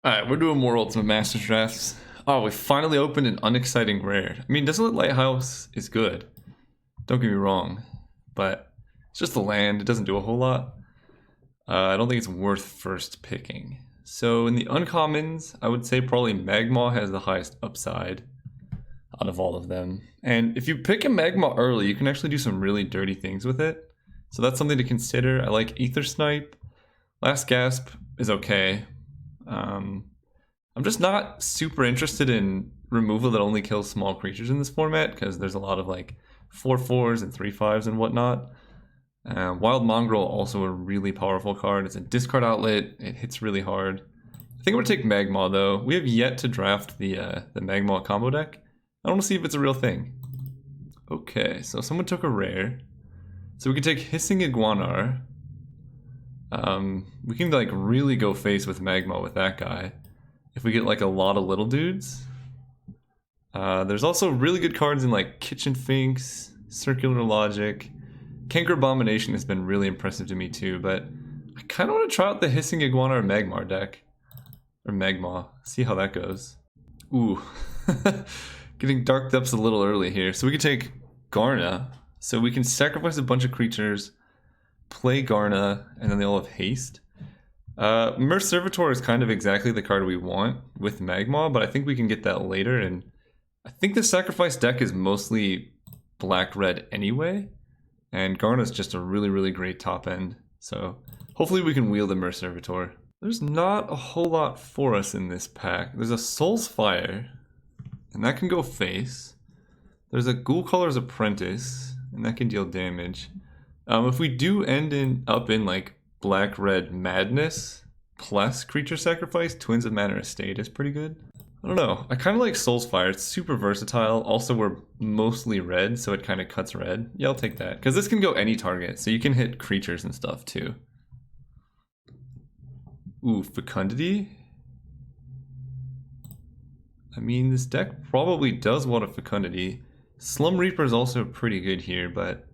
Alright, we're doing more Ultimate Masters drafts. Oh, we finally opened an unexciting rare. I mean, Desolate Lighthouse is good. Don't get me wrong. But it's just a land. It doesn't do a whole lot. I don't think it's worth first picking. So in the uncommons, I would say probably Magma has the highest upside out of all of them. And if you pick a Magma early, you can actually do some really dirty things with it. So that's something to consider. I like Ether Snipe. Last Gasp is okay. I'm just not super interested in removal that only kills small creatures in this format because there's a lot of like 4/4s and 3/5s and whatnot. Wild Mongrel, also a really powerful card. It's a discard outlet. It hits really hard. I think I'm gonna take Magma though. We have yet to draft the Magma combo deck. I want to see if it's a real thing. Okay, so someone took a rare. So we can take Hissing Iguanar. We can like really go face with Magma with that guy. If we get like a lot of little dudes. There's also really good cards in like Kitchen Finks, Circular Logic. Canker Abomination has been really impressive to me too, but I kind of want to try out the Hissing Iguana or Magmar deck. Or Magma. See how that goes. Ooh. Getting Dark Depths a little early here. So we can take Garna. So we can sacrifice a bunch of creatures, play Garna, and then they all have haste. Mer Servitor is kind of exactly the card we want with Magma, but I think we can get that later, and I think the sacrifice deck is mostly black-red anyway, and Garna's just a really, really great top end, so hopefully we can wield the Mer Servitor. There's not a whole lot for us in this pack. There's a Soul's Fire, and that can go face. There's a Ghoulcaller's Apprentice, and that can deal damage. If we do end up in like Black-Red Madness plus Creature Sacrifice, Twins of Manor Estate is pretty good. I don't know. I kind of like Soul's Fire. It's super versatile. Also, we're mostly red, so it kind of cuts red. Yeah, I'll take that. Because this can go any target, so you can hit creatures and stuff too. Ooh, Fecundity? I mean, this deck probably does want a Fecundity. Slum Reaper is also pretty good here, but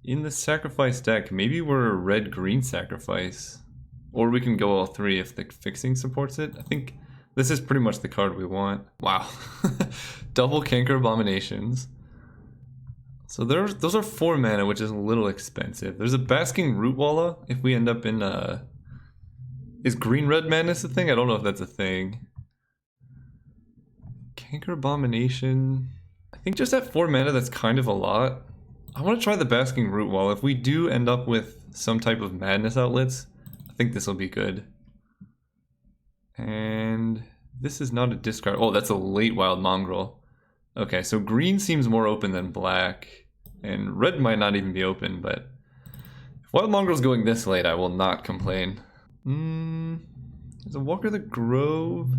in the sacrifice deck, maybe we're red-green sacrifice. Or we can go all three if the fixing supports it. I think this is pretty much the card we want. Wow. Double Canker Abominations. So those are 4 mana, which is a little expensive. There's a Basking Rootwalla if we end up in is green-red madness a thing? I don't know if that's a thing. Canker Abomination. I think just at 4 mana that's kind of a lot. I want to try the Basking Rootwalla. If we do end up with some type of madness outlets, I think this will be good. And this is not a discard. Oh, that's a late Wild Mongrel. Okay, so green seems more open than black. And red might not even be open, but if Wild Mongrel's going this late, I will not complain. There's a Walker the Grove.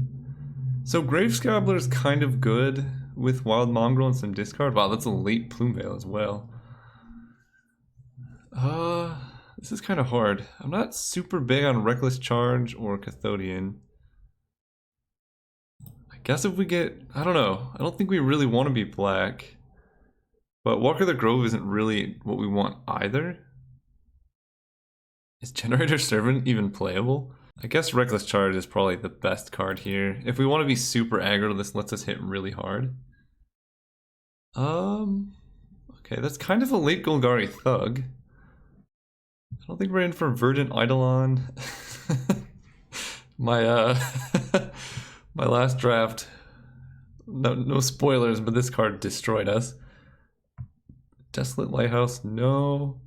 So Grave Scabbler is kind of good with Wild Mongrel and some discard. Wow, that's a late Plumeveil as well. This is kind of hard. I'm not super big on Reckless Charge or Cathodian. I guess if we get... I don't know. I don't think we really want to be black. But Walker the Grove isn't really what we want either. Is Generator Servant even playable? I guess Reckless Charge is probably the best card here. If we want to be super aggro, this lets us hit really hard. Okay, that's kind of a late Golgari Thug. I don't think we're in for Verdant Eidolon. My my last draft, no spoilers, but this card destroyed us. Desolate Lighthouse, no.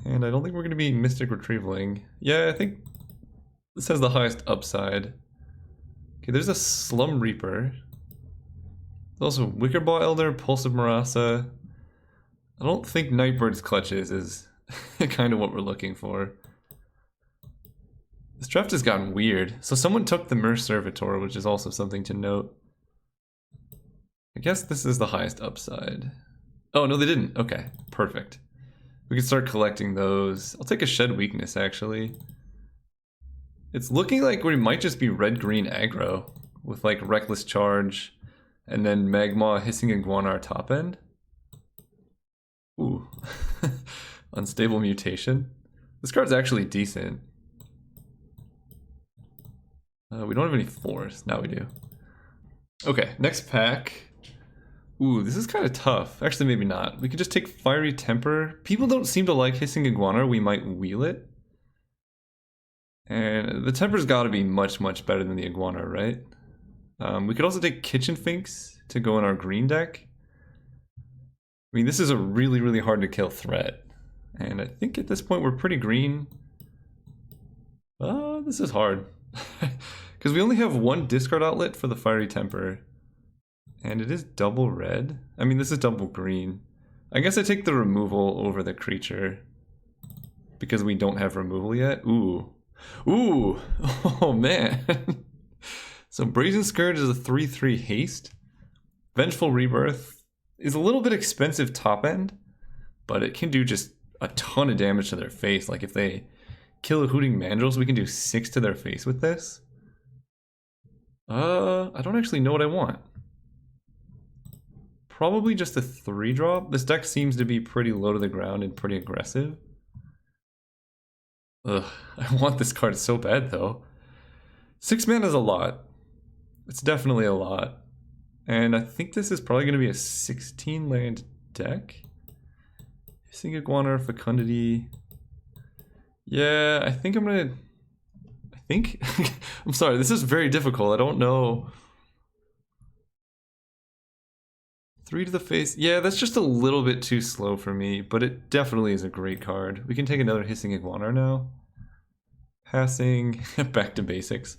And I don't think we're going to be Mystic Retrievaling. Yeah, I think this has the highest upside. Okay, there's a Slum Reaper. There's also Wickerbaugh Elder, Pulse of Marasa. I don't think Nightbird's Clutches is kind of what we're looking for. This draft has gotten weird. So someone took the Mer Servitor, which is also something to note. I guess this is the highest upside. Oh, no, they didn't. Okay, perfect. We can start collecting those. I'll take a Shed Weakness, actually. It's looking like we might just be red-green aggro with, like, Reckless Charge and then Magma, Hissing Iguana our top end. Ooh. Unstable Mutation. This card's actually decent. We don't have any 4s. Now we do. Okay, next pack. Ooh, this is kind of tough. Actually, maybe not. We can just take Fiery Temper. People don't seem to like Hissing Iguana. We might wheel it. And the Temper's got to be much, much better than the Iguana, right? We could also take Kitchen Finks to go in our green deck. I mean, this is a really, really hard to kill threat. And I think at this point we're pretty green. This is hard. Because we only have one discard outlet for the Fiery Temper. And it is double red. I mean, this is double green. I guess I take the removal over the creature. Because we don't have removal yet. Ooh. Ooh! Oh, man. So Brazen Scourge is a 3/3 haste. Vengeful Rebirth is a little bit expensive top end. But it can do just a ton of damage to their face. Like if they kill a Hooting Mandrills, we can do 6 to their face with this. I don't actually know what I want. Probably just a 3-drop. This deck seems to be pretty low to the ground and pretty aggressive. Ugh, I want this card so bad though. 6 mana is a lot. It's definitely a lot. And I think this is probably going to be a 16 land deck. Hissing Iguana, Fecundity. Yeah, I think I'm gonna... I'm sorry, this is very difficult. I don't know. 3 to the face. Yeah, that's just a little bit too slow for me, but it definitely is a great card. We can take another Hissing Iguana now. Passing. Back to basics.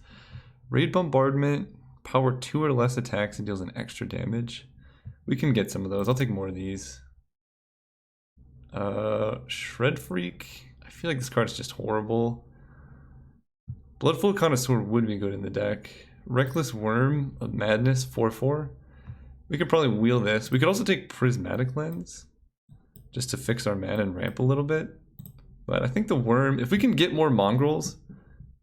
Raid Bombardment. Power 2 or less attacks and deals an extra damage. We can get some of those. I'll take more of these. Shred Freak. I feel like this card is just horrible. Bloodful Connoisseur would be good in the deck. Reckless Worm of Madness, 4/4. We could probably wheel this. We could also take Prismatic Lens, just to fix our mana and ramp a little bit. But I think the Worm, if we can get more Mongrels,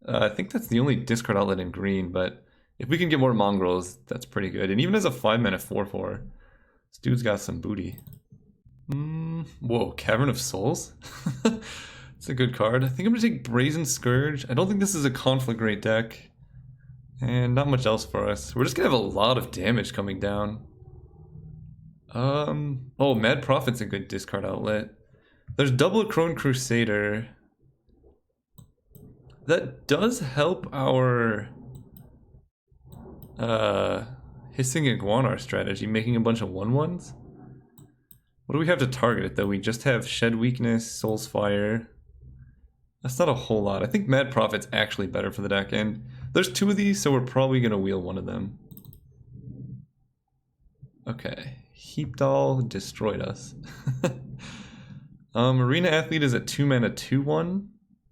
I think that's the only discard outlet in green, but if we can get more Mongrels, that's pretty good. And even as a 5-mana 4/4, this dude's got some booty. Whoa, Cavern of Souls? It's a good card. I think I'm going to take Brazen Scourge. I don't think this is a Conflict Rate deck. And not much else for us. We're just going to have a lot of damage coming down. Oh, Mad Prophet's a good discard outlet. There's double Crone Crusader. That does help our Hissing Iguana strategy, making a bunch of 1/1s. What do we have to target it though? We just have Shed Weakness, Soul's Fire. That's not a whole lot. I think Mad Prophet's actually better for the deck, and there's 2 of these, so we're probably gonna wheel one of them. Okay, Heapdoll destroyed us. Arena Athlete is a 2-mana 2/1.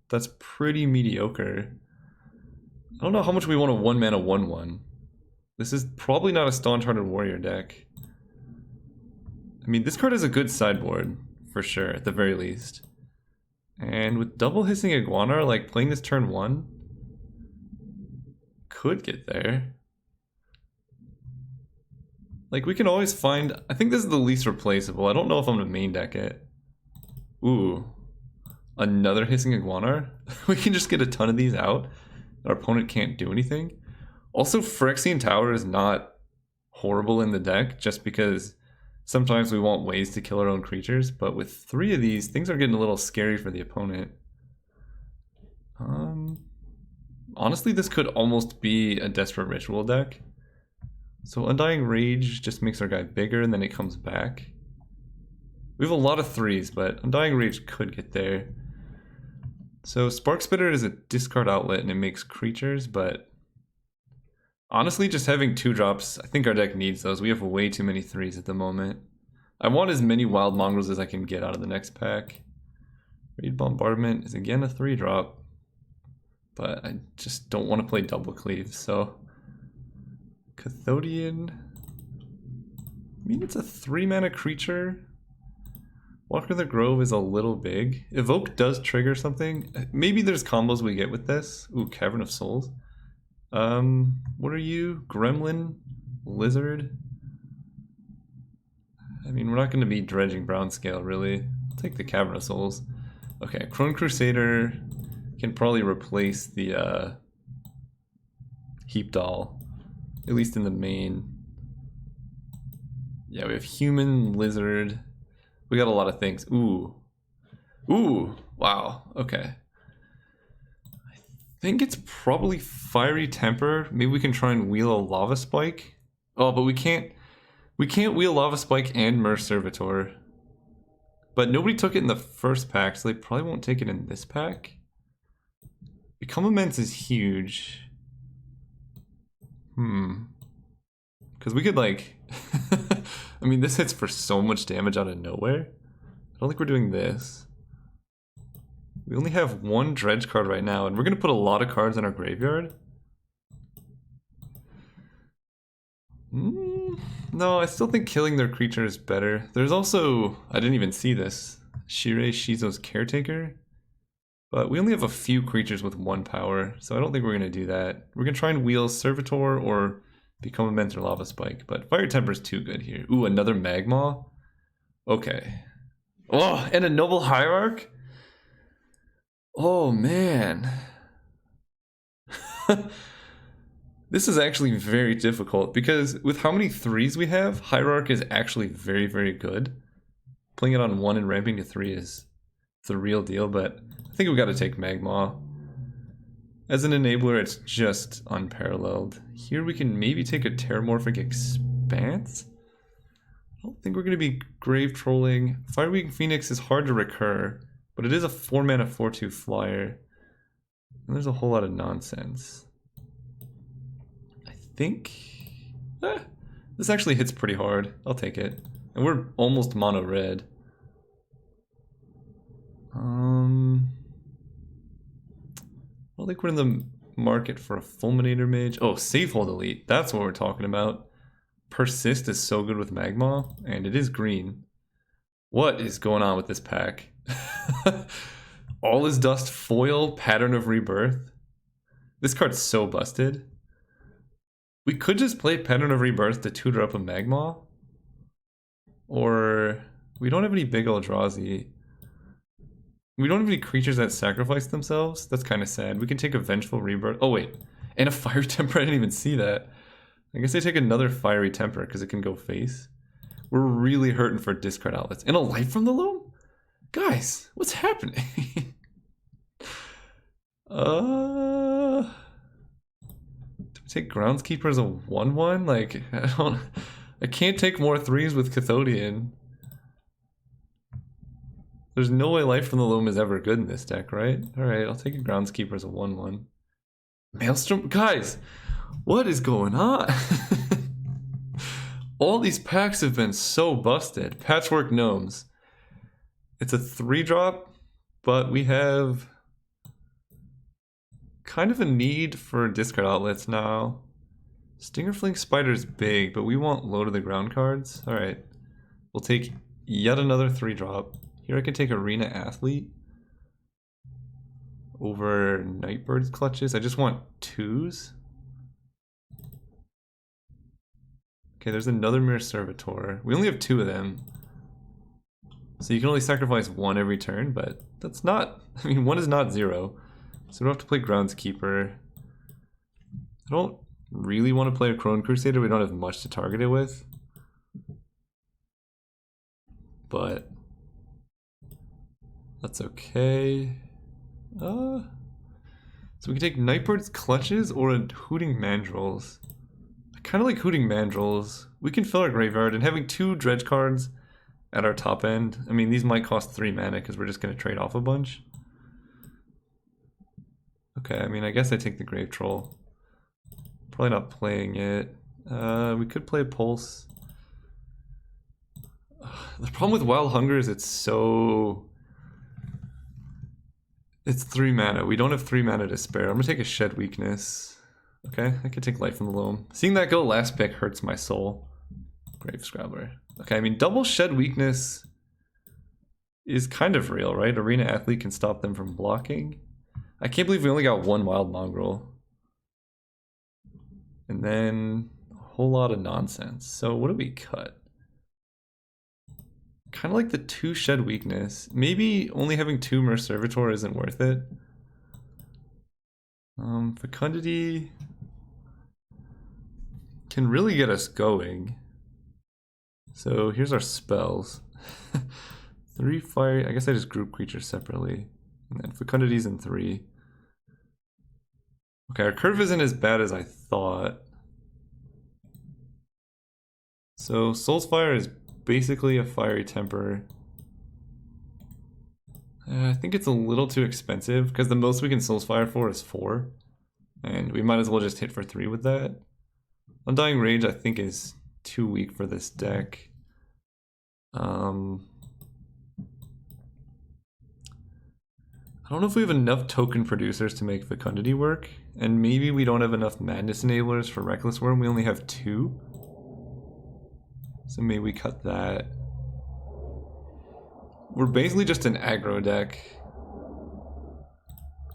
That's pretty mediocre. I don't know how much we want a 1-mana 1/1. This is probably not a Staunch-Hearted Warrior deck. I mean, this card is a good sideboard, for sure, at the very least. And with double Hissing Iguana, like, playing this turn 1 could get there. Like, we can always find... I think this is the least replaceable. I don't know if I'm going to main deck it. Ooh. Another Hissing Iguana? We can just get a ton of these out. Our opponent can't do anything. Also, Phyrexian Tower is not horrible in the deck, just because sometimes we want ways to kill our own creatures, but with 3 of these, things are getting a little scary for the opponent. Honestly, this could almost be a Desperate Ritual deck. So Undying Rage just makes our guy bigger, and then it comes back. We have a lot of 3s, but Undying Rage could get there. So Spark Spitter is a discard outlet, and it makes creatures, but honestly, just having 2-drops, I think our deck needs those. We have way too many 3s at the moment. I want as many Wild Mongrels as I can get out of the next pack. Raid Bombardment is again a 3-drop. But I just don't want to play Double Cleave, so... Cathodian... I mean, it's a 3-mana creature. Walker the Grove is a little big. Evoke does trigger something. Maybe there's combos we get with this. Ooh, Cavern of Souls. What are you? Gremlin? Lizard? I mean, we're not going to be dredging Brown Scale, really. I'll take the Cavern of Souls. Okay, Crone Crusader can probably replace the Heap Doll. At least in the main. Yeah, we have human, lizard. We got a lot of things. Ooh. Ooh. Wow. Okay. I think it's probably Fiery Temper. Maybe we can try and wheel a Lava Spike. Oh, but we can't wheel Lava Spike and Mer Servitor. But nobody took it in the first pack, so they probably won't take it in this pack. Become Immense is huge. Because we could like... I mean, this hits for so much damage out of nowhere. I don't think we're doing this. We only have one Dredge card right now, and we're going to put a lot of cards in our graveyard. No, I still think killing their creature is better. There's also... I didn't even see this. Shirei Shizo's Caretaker. But we only have a few creatures with 1 power, so I don't think we're going to do that. We're going to try and wheel Servitor or Become Immense or Lava Spike, but Fire Temper is too good here. Ooh, another Magma? Okay. Oh, and a Noble Hierarch? Oh, man. This is actually very difficult, because with how many 3s we have, Hierarch is actually very, very good. Playing it on 1 and ramping to 3 is the real deal, but I think we got to take Magma. As an enabler, it's just unparalleled. Here we can maybe take a Terramorphic Expanse? I don't think we're going to be Grave Trolling. Firewing Phoenix is hard to recur, but it is a 4-mana 4/2 flyer. And there's a whole lot of nonsense. I think... this actually hits pretty hard. I'll take it. And we're almost mono red. I don't think we're in the market for a Fulminator Mage. Oh, Safehold Elite. That's what we're talking about. Persist is so good with Magma, and it is green. What is going on with this pack? All is Dust foil, Pattern of Rebirth. This card's so busted. We could just play Pattern of Rebirth to tutor up a Magma. Or we don't have any big Eldrazi. We don't have any creatures that sacrifice themselves. That's kind of sad. We can take a Vengeful Rebirth. Oh wait, and a Fiery Temper. I didn't even see that. I guess I take another Fiery Temper because it can go face. We're really hurting for discard outlets. And a Life from the Loam? Guys, what's happening? Do we take Groundskeeper as a 1/1? Like, I can't take more 3s with Cathodian. There's no way Life from the Loam is ever good in this deck, right? Alright, I'll take a Groundskeeper as a 1/1. Maelstrom? Guys, what is going on? All these packs have been so busted. Patchwork Gnomes. It's a 3-drop, but we have kind of a need for discard outlets now. Stingerfling Spider's big, but we want low to the ground cards. Alright, we'll take yet another 3-drop. Here I can take Arena Athlete over Nightbird's Clutches. I just want 2s. Okay, there's another Mirror Servitor. We only have 2 of them. So you can only sacrifice 1 every turn, but that's not... I mean, 1 is not 0. So we don't have to play Groundskeeper. I don't really want to play a Crone Crusader. We don't have much to target it with. But... that's okay. So we can take Nightbird's Clutches or a Hooting Mandrills. I kind of like Hooting Mandrills. We can fill our graveyard, and having 2 Dredge cards at our top end. I mean, these might cost 3 mana because we're just going to trade off a bunch. Okay, I mean, I guess I take the Grave Troll. Probably not playing it. We could play Pulse. The problem with Wild Hunger is it's so... it's 3 mana. We don't have 3 mana to spare. I'm going to take a Shed Weakness. Okay, I could take Life from the Loam. Seeing that go last pick hurts my soul. Grave Scrabbler. Okay, I mean, double Shed Weakness is kind of real, right? Arena Athlete can stop them from blocking. I can't believe we only got 1 Wild Mongrel. And then a whole lot of nonsense. So what do we cut? Kind of like the 2 Shed Weakness. Maybe only having 2 Mer Servitor isn't worth it. Fecundity. can really get us going. So here's our spells. 3 fire. I guess I just group creatures separately. And then Fecundity's in 3. Okay, our curve isn't as bad as I thought. So Soulsfire is basically a fiery temper. I think it's a little too expensive because the most we can Soulsfire for is 4. And we might as well just hit for 3 with that. Undying Rage I think is too weak for this deck. I don't know if we have enough token producers to make Fecundity work, and maybe we don't have enough Madness Enablers for Reckless Worm. We only have 2. So maybe we cut that. We're basically just an aggro deck.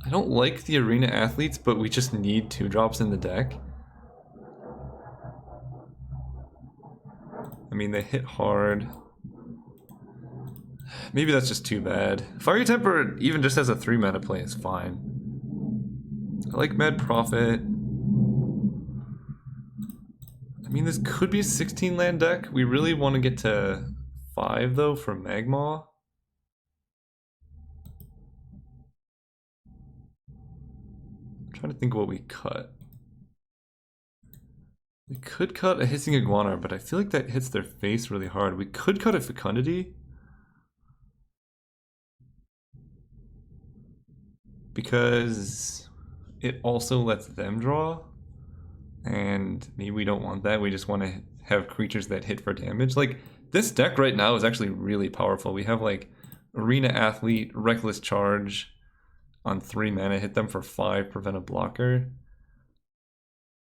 I don't like the Arena Athletes, but we just need 2-drops in the deck. I mean, they hit hard. Maybe that's just too bad. Fiery Temper, even just as a 3-mana play, is fine. I like Mad Prophet. I mean, this could be a 16-land deck. We really want to get to 5, though, for Magma. I'm trying to think what we cut. We could cut a Hissing Iguana, but I feel like that hits their face really hard. We could cut a Fecundity. Because it also lets them draw. And maybe we don't want that. We just want to have creatures that hit for damage. Like, this deck right now is actually really powerful. We have, like, Arena Athlete, Reckless Charge on 3 mana, hit them for 5, prevent a blocker.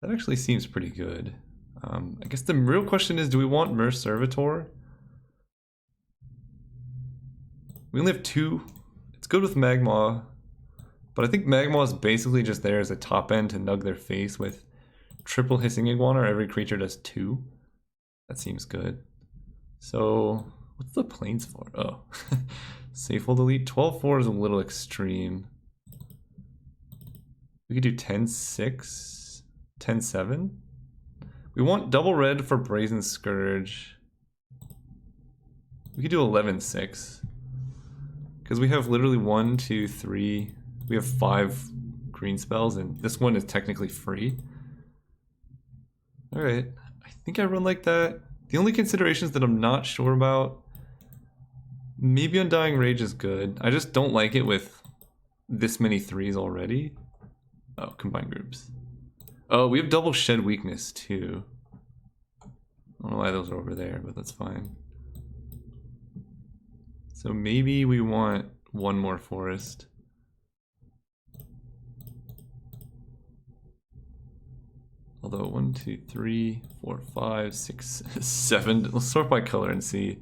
That actually seems pretty good. I guess the real question is, do we want Mer Servitor? We only have 2. It's good with Magma. But I think Magma is basically just there as a top end to nug their face with triple Hissing Iguana. Every creature does 2. That seems good. So, what's the planes for? Oh, Safehold Elite. 12-4 is a little extreme. We could do 10-6, 10-7. We want double red for Brazen Scourge. We could do 11-6. Because we have literally 1, 2, 3... We have 5 green spells, and this one is technically free. Alright, I think I run like that. The only considerations that I'm not sure about, maybe Undying Rage is good. I just don't like it with this many 3s already. Oh, combined groups. Oh, we have double Shed Weakness too. I don't know why those are over there, but that's fine. So maybe we want 1 more forest. Although 1, 2, 3, 4, 5, 6, 7. Let's sort by color and see.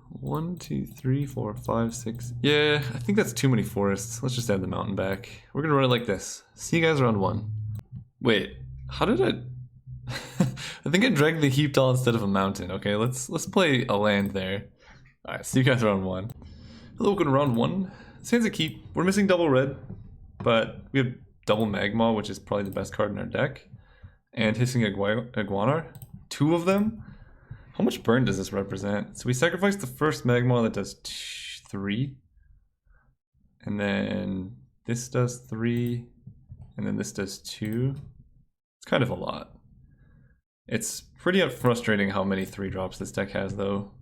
1, 2, 3, 4, 5, 6. Yeah, I think that's too many forests. Let's just add the mountain back. We're gonna run it like this. See you guys around 1. Wait, how did I? I think I dragged the heap doll instead of a mountain. Okay, let's play a land there. All right, see you guys around 1. Hello, welcome to round 1. This hand's a keep. We're missing double red, but we have double Magma, which is probably the best card in our deck, and Hissing Iguana. 2 of them. How much burn does this represent? So we sacrifice the first Magma that does 3, and then this does 3, and then this does 2. It's kind of a lot. It's pretty frustrating how many 3-drops this deck has, though.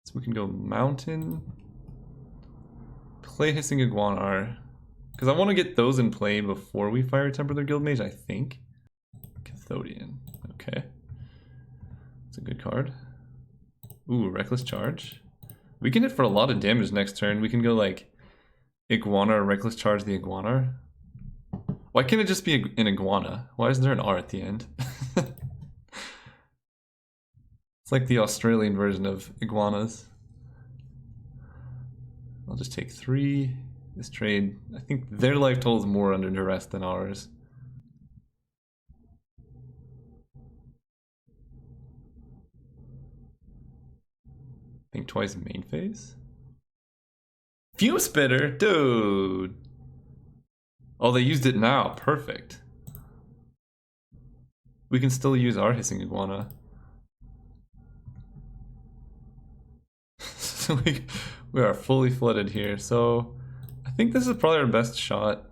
So we can go Mountain, play Hissing Iguana, because I want to get those in play before we Fire Temper their Guildmage, I think. Cathodian, okay. It's a good card. Ooh, Reckless Charge. We can hit for a lot of damage next turn. We can go like Iguana or Reckless Charge the Iguana. Why can't it just be an Iguana? Why isn't there an R at the end? It's like the Australian version of iguanas. I'll just take 3. This trade, I think their life total is more under duress than ours. Think twice main phase? Fume Spitter? Dude! Oh, they used it now. Perfect. We can still use our Hissing Iguana. So we are fully flooded here. So I think this is probably our best shot.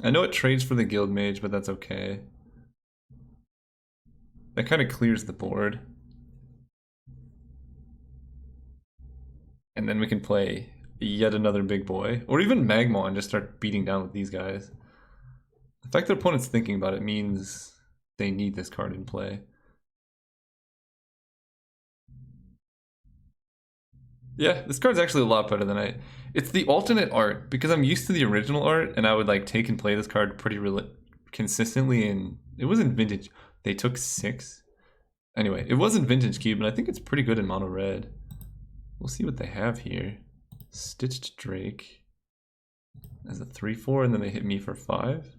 I know it trades for the Guild Mage, but that's okay. That kind of clears the board. And then we can play yet another big boy. Or even Magma and just start beating down with these guys. The fact that opponent's thinking about it means they need this card in play. Yeah, this card's actually a lot better than It's the alternate art, because I'm used to the original art, and I would like take and play this card pretty consistently, and it wasn't Vintage. They took 6. Anyway, it wasn't Vintage Cube, and I think it's pretty good in mono red. We'll see what they have here. Stitched Drake as a 3/4, and then they hit me for 5.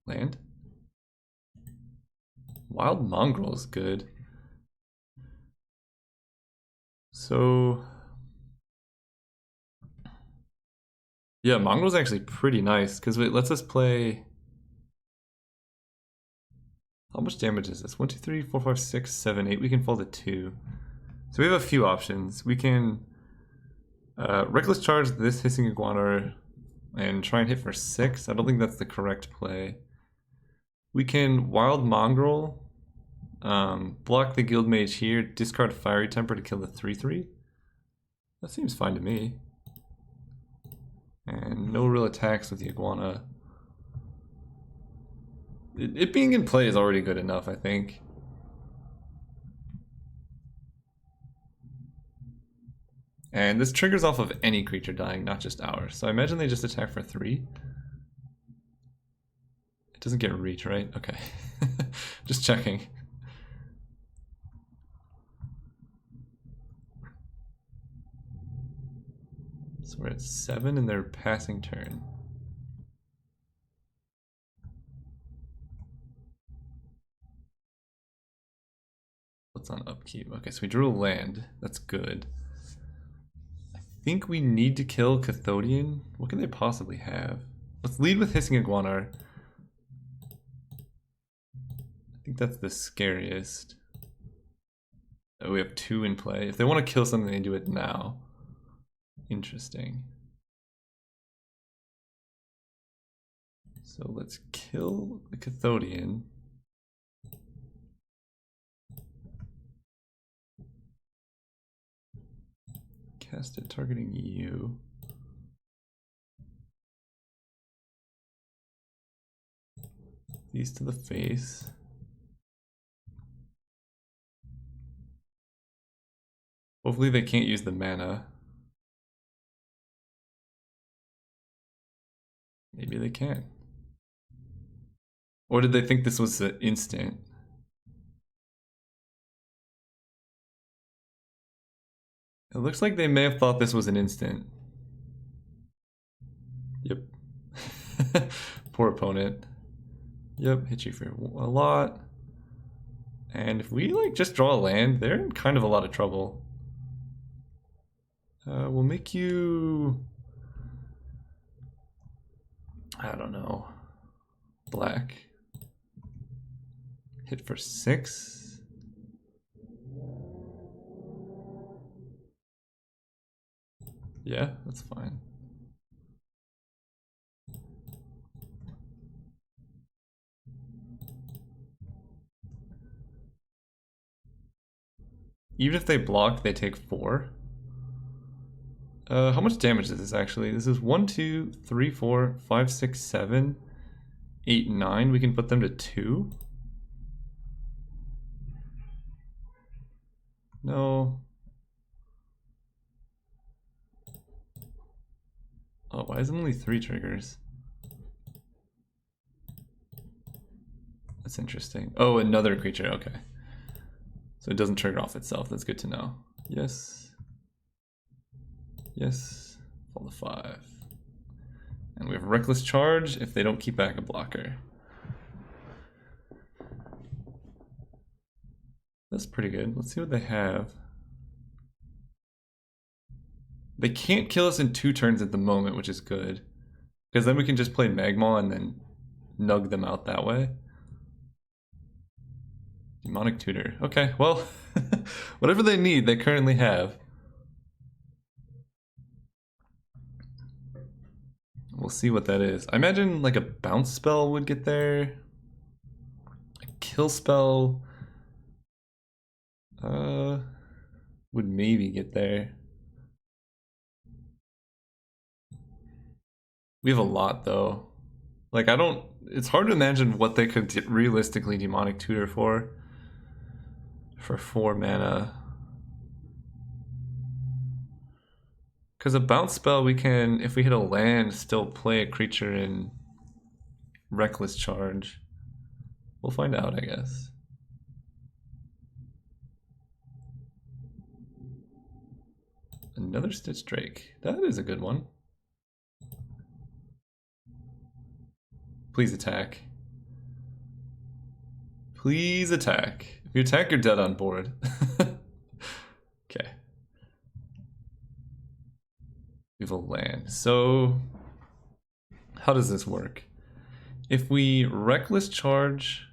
Land. Wild Mongrel is good. So yeah, Mongrel's actually pretty nice because it lets us play. How much damage is this? 1, 2, 3, 4, 5, 6, 7, 8. We can fall to 2. So we have a few options. We can Reckless Charge this Hissing Iguana and try and hit for 6. I don't think that's the correct play. We can Wild Mongrel, block the Guild Mage here, discard Fiery Temper to kill the 3/3. That seems fine to me. And no real attacks with the Iguana. It being in play is already good enough, I think. And this triggers off of any creature dying, not just ours. So I imagine they just attack for 3. It doesn't get reach, right? Okay. Just checking. So we're at 7 in their passing turn. What's on upkeep? Okay, so we drew a land. That's good. I think we need to kill Cathodian. What can they possibly have? Let's lead with Hissing Iguana. I think that's the scariest. Oh, we have 2 in play. If they want to kill something, they do it now. Interesting. So let's kill the Cathodian. Cast it targeting you. These to the face. Hopefully they can't use the mana. Maybe they can. Or did they think this was an instant? It looks like they may have thought this was an instant. Yep. Poor opponent. Yep, hit you for a lot. And if we like just draw a land, they're in kind of a lot of trouble. We'll make you... I don't know. Black. Hit for 6. Yeah, that's fine. Even if they block, they take 4. How much damage is this actually? This is 1, 2, 3, 4, 5, 6, 7, 8, 9. We can put them to 2. No. Oh, why is it only 3 triggers? That's interesting. Oh, another creature, okay. So it doesn't trigger off itself, that's good to know. Yes. Yes. Fall to 5. And we have Reckless Charge if they don't keep back a blocker. That's pretty good. Let's see what they have. They can't kill us in 2 turns at the moment, which is good. Because then we can just play Magma and then nug them out that way. Demonic Tutor. Okay, well, whatever they need, they currently have. We'll see what that is. I imagine like a bounce spell would get there. A kill spell would maybe get there. We have a lot though. Like it's hard to imagine what they could realistically Demonic Tutor for 4 mana. Because a bounce spell, we can, if we hit a land, still play a creature in Reckless Charge. We'll find out, I guess. Another Stitch Drake. That is a good one. Please attack. Please attack. If you attack, you're dead on board. Okay. We have a land. So, how does this work? If we Reckless Charge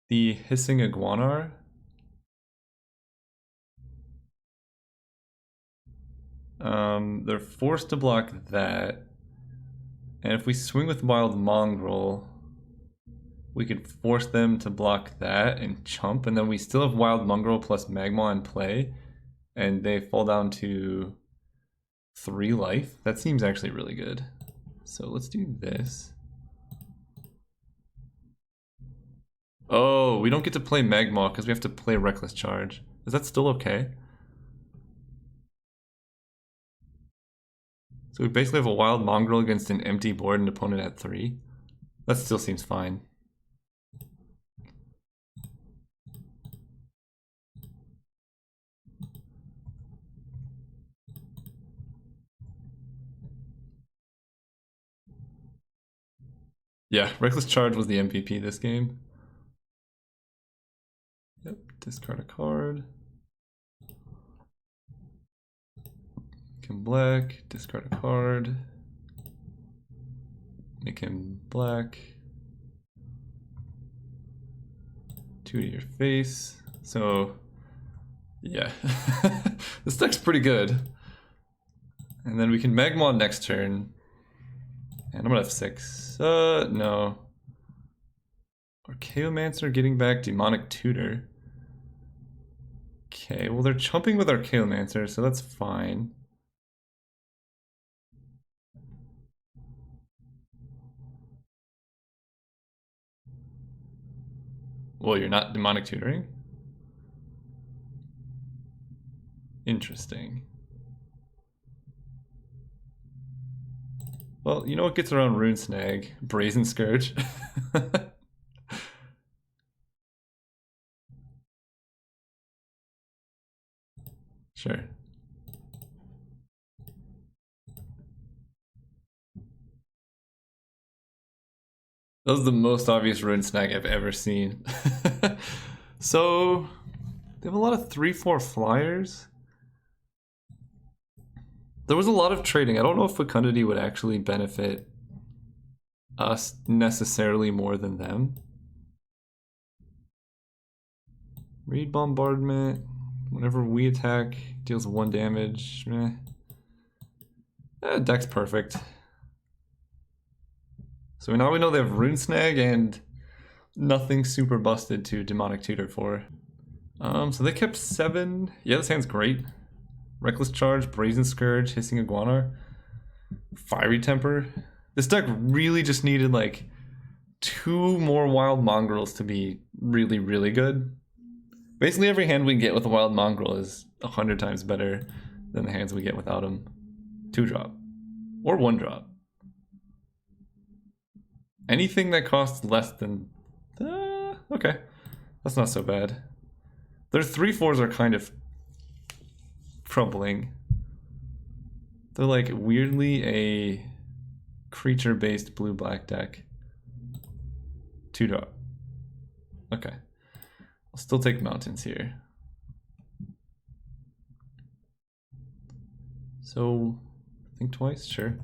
the Hissing Iguanar, they're forced to block that. And if we swing with Wild Mongrel, we could force them to block that and chump, and then we still have Wild Mongrel plus Magma in play, and they fall down to 3 life. That seems actually really good. So let's do this. Oh, we don't get to play Magma because we have to play Reckless Charge. Is that still okay? So we basically have a Wild Mongrel against an empty board and opponent at 3. That still seems fine. Yeah, Reckless Charge was the MVP this game. Yep, discard a card. Make him black, discard a card. Make him black. 2 to your face. So, yeah. This deck's pretty good. And then we can Magma next turn. And I'm gonna have 6. No. Archaeomancer getting back Demonic Tutor. Okay, well they're chumping with Archaeomancer, so that's fine. Well, you're not Demonic Tutoring? Interesting. Well, you know what gets around Rune Snag? Brazen Scourge. Sure. That was the most obvious Rune Snag I've ever seen. So, they have a lot of 3/4 flyers. There was a lot of trading. I don't know if Fecundity would actually benefit us necessarily more than them. Raid Bombardment. Whenever we attack, deals 1 damage. Deck's perfect. So now we know they have Rune Snag and nothing super busted to Demonic Tutor for. So they kept 7. Yeah, this hand's great. Reckless Charge, Brazen Scourge, Hissing Iguanar, Fiery Temper. This deck really just needed like 2 more Wild Mongrels to be really, really good. Basically every hand we get with a Wild Mongrel is 100 times better than the hands we get without them. 2-drop. Or 1-drop. Anything that costs less than... okay. That's not so bad. Their 3/4s are kind of troubling. They're like weirdly a creature-based blue-black deck. 2-drop. Okay. I'll Still take mountains here. So, think twice, sure.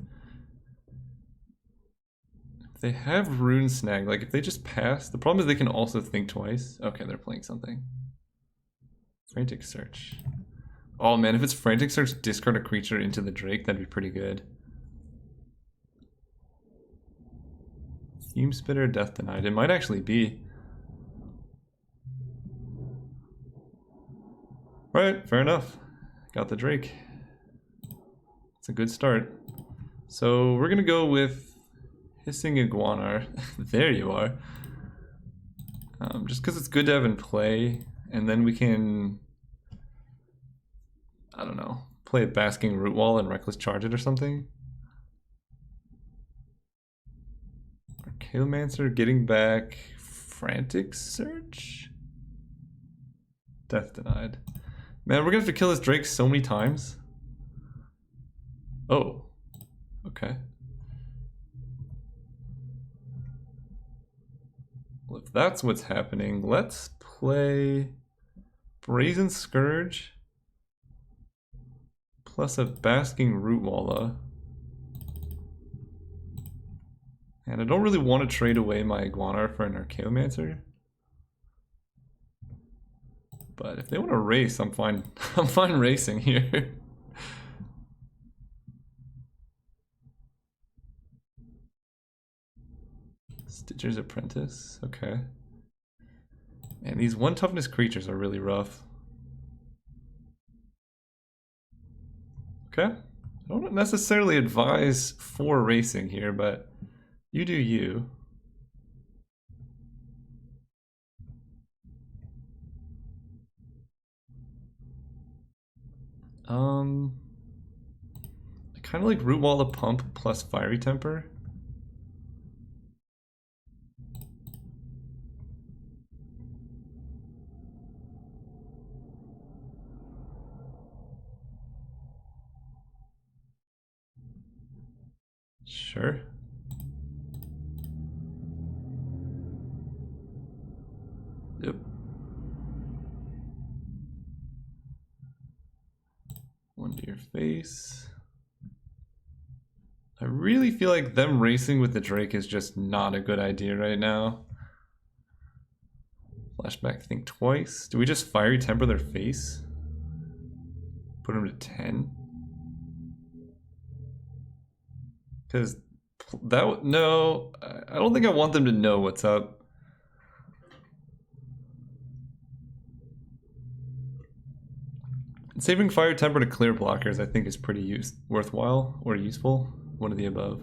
If they have Rune Snag, like if they just pass, the problem is they can also think twice. Okay, they're playing something. Frantic Search. Oh man, if it's Frantic Search, discard a creature into the Drake, that'd be pretty good. Fume Spitter, Death Denied. It might actually be. Alright, fair enough. Got the Drake. It's a good start. So we're gonna go with Hissing Iguanar. There you are. Just because it's good to have in play, and then we can, I don't know, play a Basking Root Wall and Reckless Charge it or something. Archaeomancer getting back Frantic Search? Death Denied. Man, we're gonna have to kill this Drake so many times. Oh, okay. Well, if that's what's happening, let's play Brazen Scourge plus a Basking Rootwalla. And I don't really want to trade away my Iguanar for an Archaeomancer. But if they want to race, I'm fine. I'm fine racing here. Stitcher's Apprentice, okay. And these 1 toughness creatures are really rough. Okay. I don't necessarily advise for racing here, but you do you. I kind of like Rootwalla Pump plus Fiery Temper. Sure. Yep. One to your face. I really feel like them racing with the Drake is just not a good idea right now. Flashback, think twice. Do we just Fiery Temper their face? Put them to 10? Because that, no, I don't think I want them to know what's up. Saving Fire Temper to clear blockers I think is pretty worthwhile or useful. One of the above.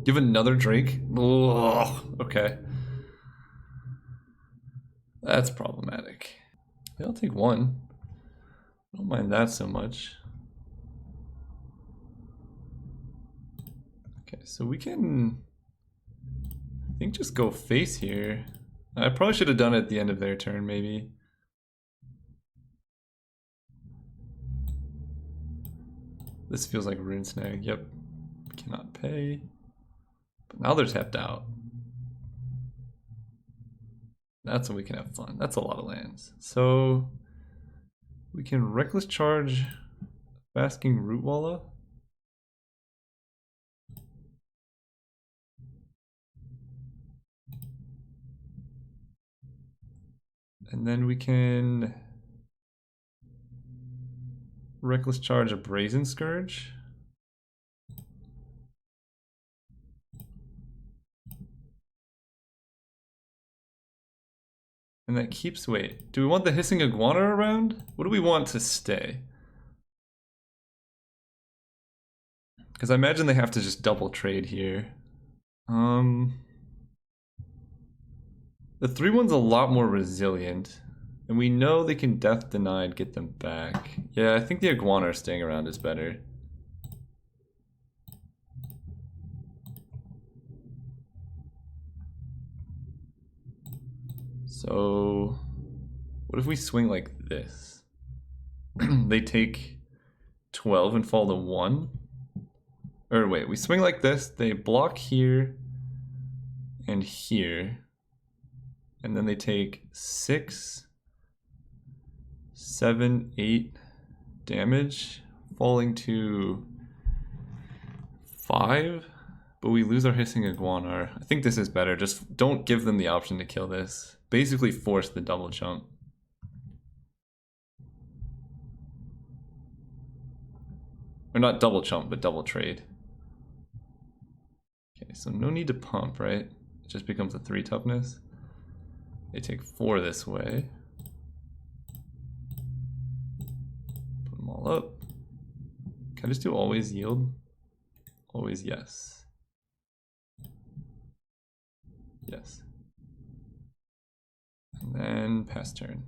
You have another Drake? Ugh, okay. That's problematic. Yeah, I'll take one. I don't mind that so much. Okay, so we can, I think, just go face here. I probably should have done it at the end of their turn, maybe. This feels like Rune Snag. Yep. Cannot pay. But now they're tapped out. That's when we can have fun. That's a lot of lands. So we can Reckless Charge Basking Rootwalla. And then we can Reckless Charge a Brazen Scourge. And that keeps, wait, do we want the Hissing Iguana around? What do we want to stay? Because I imagine they have to just double trade here. The 3-1's a lot more resilient. And we know they can Death Denied get them back. Yeah, I think the Iguana staying around is better. So, what if we swing like this? They take 12 and fall to 1? Or wait, we swing like this, they block here and here. And then they take 6 7, 8 damage, falling to 5, but we lose our Hissing Iguanar. I think this is better. Just don't give them the option to kill this. Basically force the double jump. Or not double jump, but double trade. Okay, so no need to pump, right? It just becomes a 3 toughness. They take 4 this way. Put them all up. Can I just do always yield? Always yes. Yes. And then pass turn.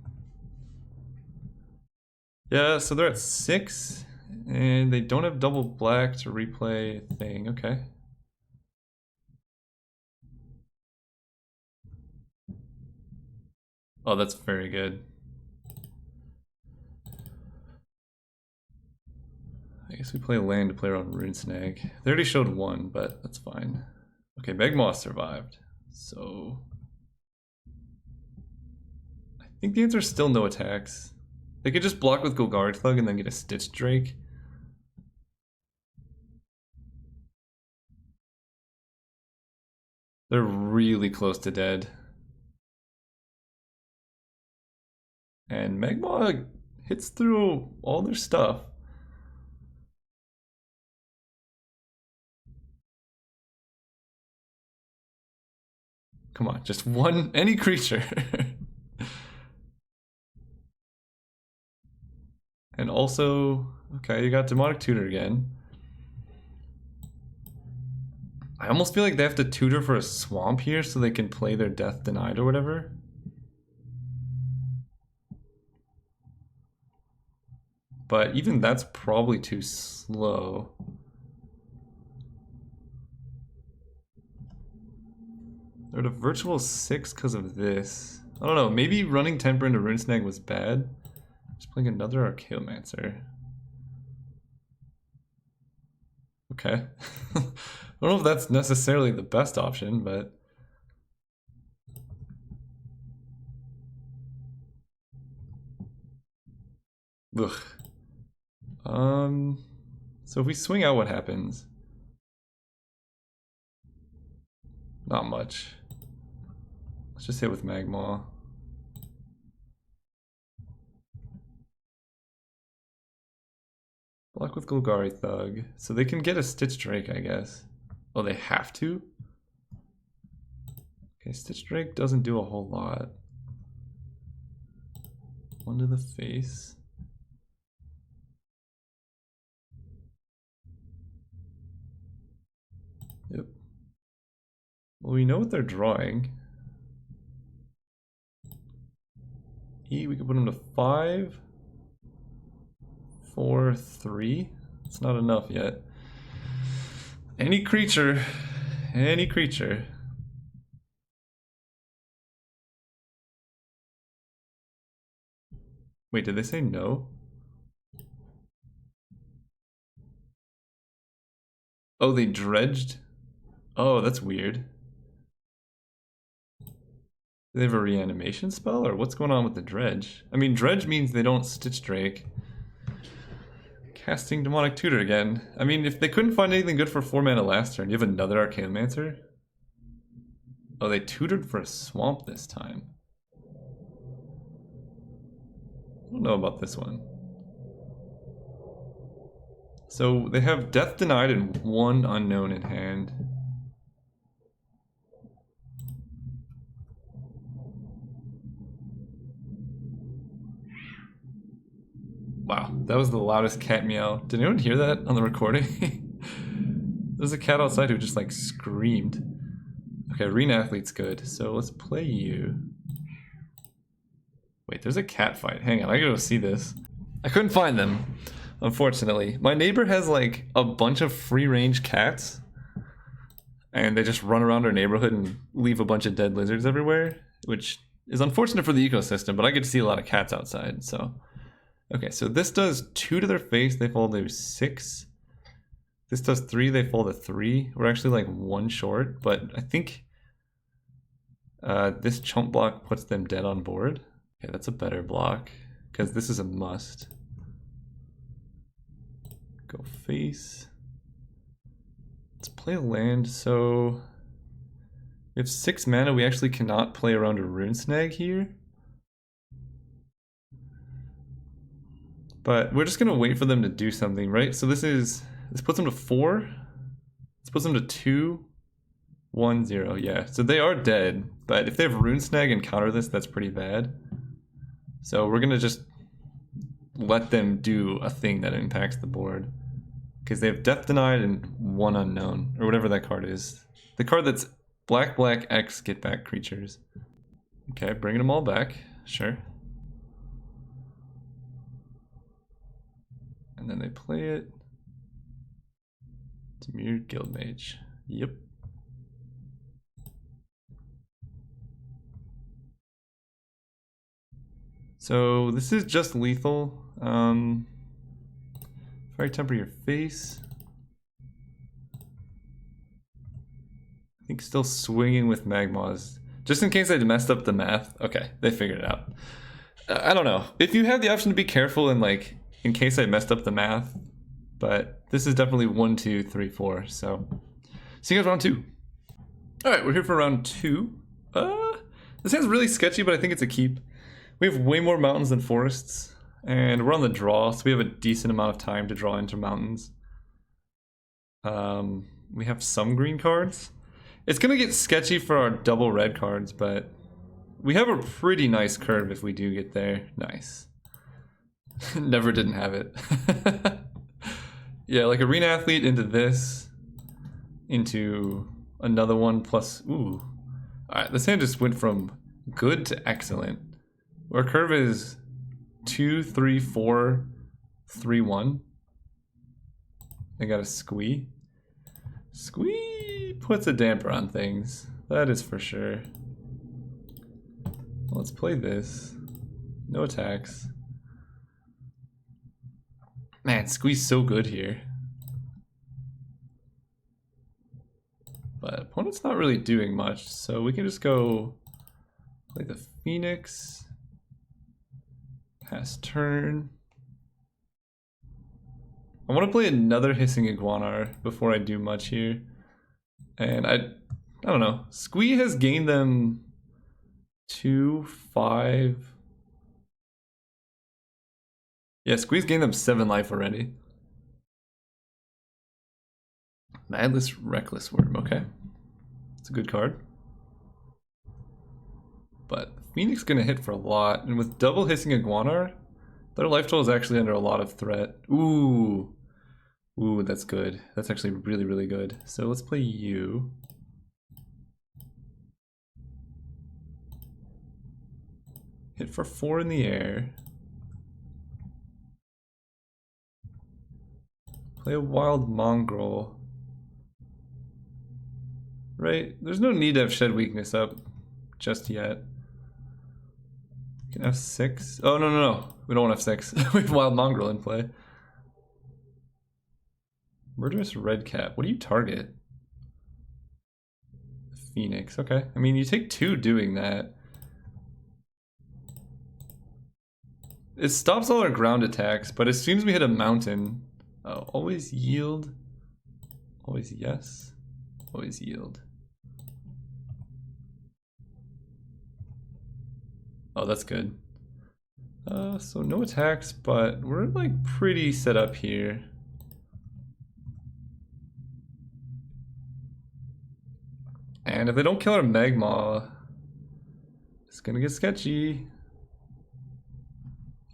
Yeah, so they're at 6, and they don't have double black to replay a thing. Okay. Oh, that's very good. I guess we play land to play around Rune Snag. They already showed 1, but that's fine. Okay, Magmaw survived. So I think the answer is still no attacks. They could just block with Golgari Thug and then get a Stitch Drake. They're really close to dead. And Magmaw hits through all their stuff. Come on, just one, any creature. And also, okay, you got Demonic Tutor again. I almost feel like they have to tutor for a swamp here so they can play their Death Denied or whatever. But even that's probably too slow. They're at a virtual 6 because of this. I don't know, maybe running Temper into Rune Snag was bad. Just playing another Archaeomancer. Okay. I don't know if that's necessarily the best option, but... Ugh. So if we swing out, what happens? Not much. Let's just hit with Magmaw. Block with Golgari Thug. So they can get a Stitch Drake, I guess. Oh, they have to? Okay, Stitch Drake doesn't do a whole lot. 1 to the face. Yep. Well, we know what they're drawing. E, we can put them to 5. 4, 3. It's not enough yet. Any creature. Any creature. Wait, did they say no? Oh, they dredged? Oh, that's weird. Do they have a reanimation spell, or what's going on with the dredge? I mean, dredge means they don't Stitch Drake. Casting Demonic Tutor again. I mean, if they couldn't find anything good for 4 mana last turn, you have another Archaeomancer? Oh, they tutored for a swamp this time. I don't know about this one. So they have Death Denied and 1 unknown in hand. Wow, that was the loudest cat meow. Did anyone hear that on the recording? There's a cat outside who just like screamed. Okay, Arena Athlete's good, so let's play you. Wait, there's a cat fight. Hang on, I gotta go see this. I couldn't find them, unfortunately. My neighbor has like a bunch of free-range cats, and they just run around our neighborhood and leave a bunch of dead lizards everywhere, which is unfortunate for the ecosystem, but I get to see a lot of cats outside, so... Okay, so this does 2 to their face, they fall to 6. This does 3, they fall to 3. We're actually like 1 short, but I think this chump block puts them dead on board. Okay, that's a better block. because this is a must. Go face. Let's play a land. So we have 6 mana. We actually cannot play around a Rune Snag here. But we're just gonna wait for them to do something, right? So this puts them to 4. This puts them to 2, 1, 0. Yeah, so they are dead. But if they have Rune Snag and counter this, that's pretty bad. So we're gonna just let them do a thing that impacts the board. Because they have Death Denied and 1 Unknown, or whatever that card is. The card that's black, black, X, get back creatures. Okay, bringing them all back, sure. And then they play it. Dimir Guildmage. Yep. So this is just lethal. Fire Temper your face. I think still swinging with Magmaws. Just in case I messed up the math. Okay, they figured it out. I don't know. If you have the option to be careful and like, in case I messed up the math. But this is definitely 1, 2, 3, 4. So, see you guys round 2. Alright, we're here for round 2. This hand's really sketchy, but I think it's a keep. We have way more mountains than forests. And we're on the draw, so we have a decent amount of time to draw into mountains. We have some green cards. It's gonna get sketchy for our double red cards, but we have a pretty nice curve if we do get there. Nice. Never didn't have it. Yeah, like Arena Athlete into this, into another one plus, ooh. Alright, this hand just went from good to excellent. Our curve is 2, 3, 4, 3, 1. I got a Squee. Squee puts a damper on things. That is for sure. Let's play this. No attacks. Man, Squee's so good here. But opponent's not really doing much, so we can just go play the Phoenix. Pass turn. I want to play another Hissing Iguanar before I do much here. And I don't know. Squee has gained them 2, 5. Yeah, Squee's gained them 7 life already. Madless Reckless Worm, okay. It's a good card. But Phoenix gonna hit for a lot, and with double Hissing Iguanar, their life total is actually under a lot of threat. Ooh. Ooh, that's good. That's actually really, really good. So let's play you. Hit for 4 in the air. Play a Wild Mongrel. Right? There's no need to have Shed Weakness up just yet. We can F6. Oh, no. We don't want F6. We have Wild Mongrel in play. Murderous Redcap. What do you target? Phoenix. Okay. I mean, you take 2 doing that. It stops all our ground attacks, but as soon as we hit a mountain... Oh, always yield. Always yes. Always yield. Oh, that's good. So no attacks, but we're like pretty set up here. And if they don't kill our Magma, it's gonna get sketchy.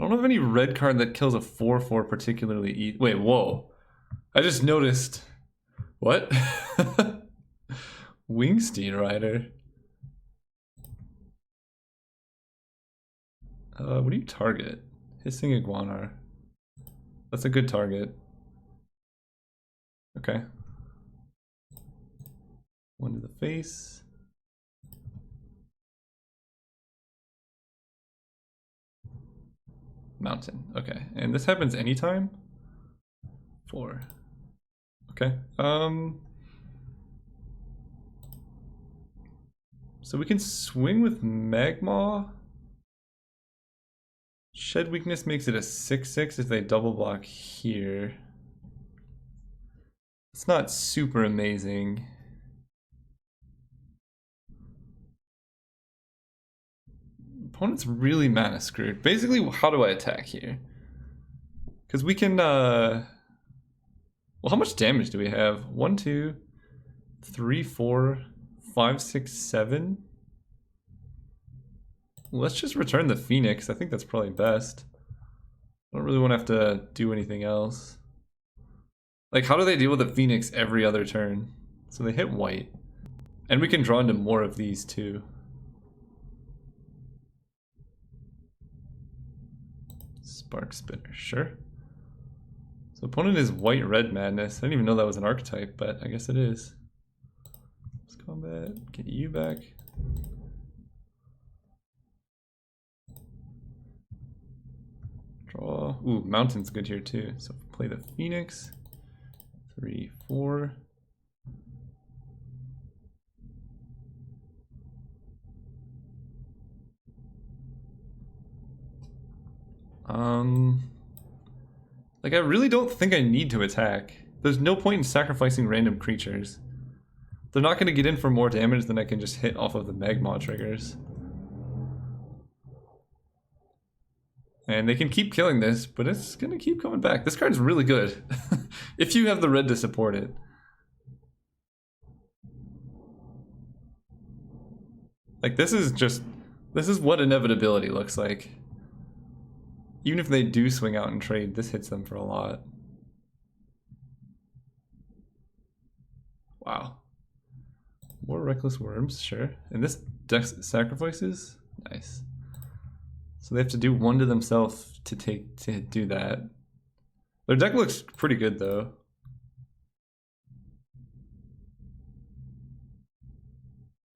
I don't have any red card that kills a 4/4 particularly easy. Wait, whoa. I just noticed. What? Wingstein Rider. What do you target? Hissing Iguanar. That's a good target. Okay. 1 to the face. Mountain. Okay. And this happens anytime? 4. Okay. So we can swing with Magma. Shed weakness makes it a 6/6 if they double block here. It's not super amazing. Opponent's really mana screwed. Basically, how do I attack here? Because we can, well, how much damage do we have? 1, 2, 3, 4, 5, 6, 7. Let's just return the Phoenix. I think that's probably best. I don't really want to have to do anything else. Like, how do they deal with the Phoenix every other turn? So they hit white. And we can draw into more of these too. Spark Spinner, sure. So opponent is white-red madness. I didn't even know that was an archetype, but I guess it is. Let's combat, get you back. Draw. Ooh, Mountain's good here too. So play the Phoenix. 3, 4. Like, I really don't think I need to attack. There's no point in sacrificing random creatures. They're not going to get in for more damage than I can just hit off of the Magma triggers. And they can keep killing this, but it's going to keep coming back. This card's really good. If you have the red to support it. Like, this is what inevitability looks like. Even if they do swing out and trade, this hits them for a lot. Wow. More Reckless Worms, sure. And this deck sacrifices? Nice. So they have to do one to themselves to do that. Their deck looks pretty good though.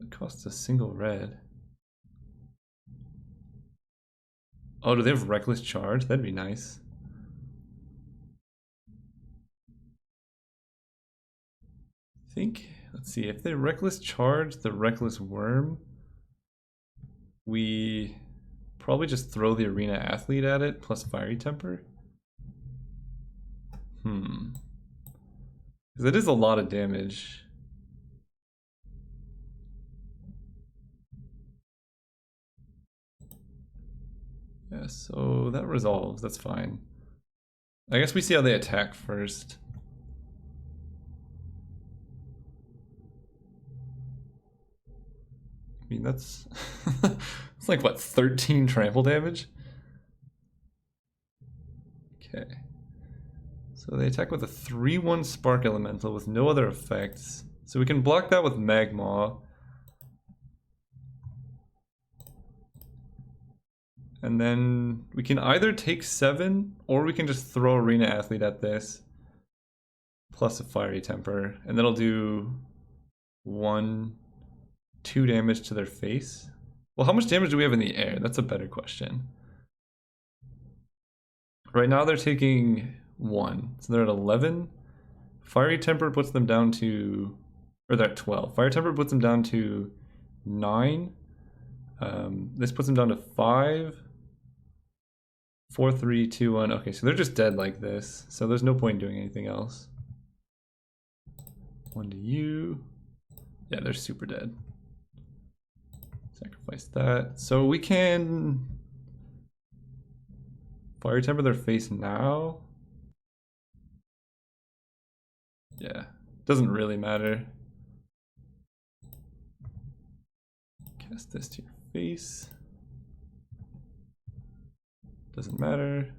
It costs a single red. Oh, do they have Reckless Charge? That'd be nice. I think, let's see, if they Reckless Charge the Reckless Worm, we probably just throw the Arena Athlete at it plus Fiery Temper. Because it is a lot of damage. Yeah, so that resolves, that's fine. I guess we see how they attack first. I mean, that's it's like what, 13 trample damage? Okay. So they attack with a 3/1 Spark Elemental with no other effects. So we can block that with Magma. And then we can either take 7, or we can just throw Arena Athlete at this. Plus a Fiery Temper. And that'll do 1, 2 damage to their face. Well, how much damage do we have in the air? That's a better question. Right now they're taking 1. So they're at 11. Fiery Temper puts them down to... Or they're at 12. Fire Temper puts them down to 9. This puts them down to 5. 4, 3, 2, 1. Okay, so they're just dead like this. So there's no point in doing anything else. 1 to you. Yeah, they're super dead. Sacrifice that. So we can Fire Temper their face now. Yeah, doesn't really matter. Cast this to your face. Doesn't matter.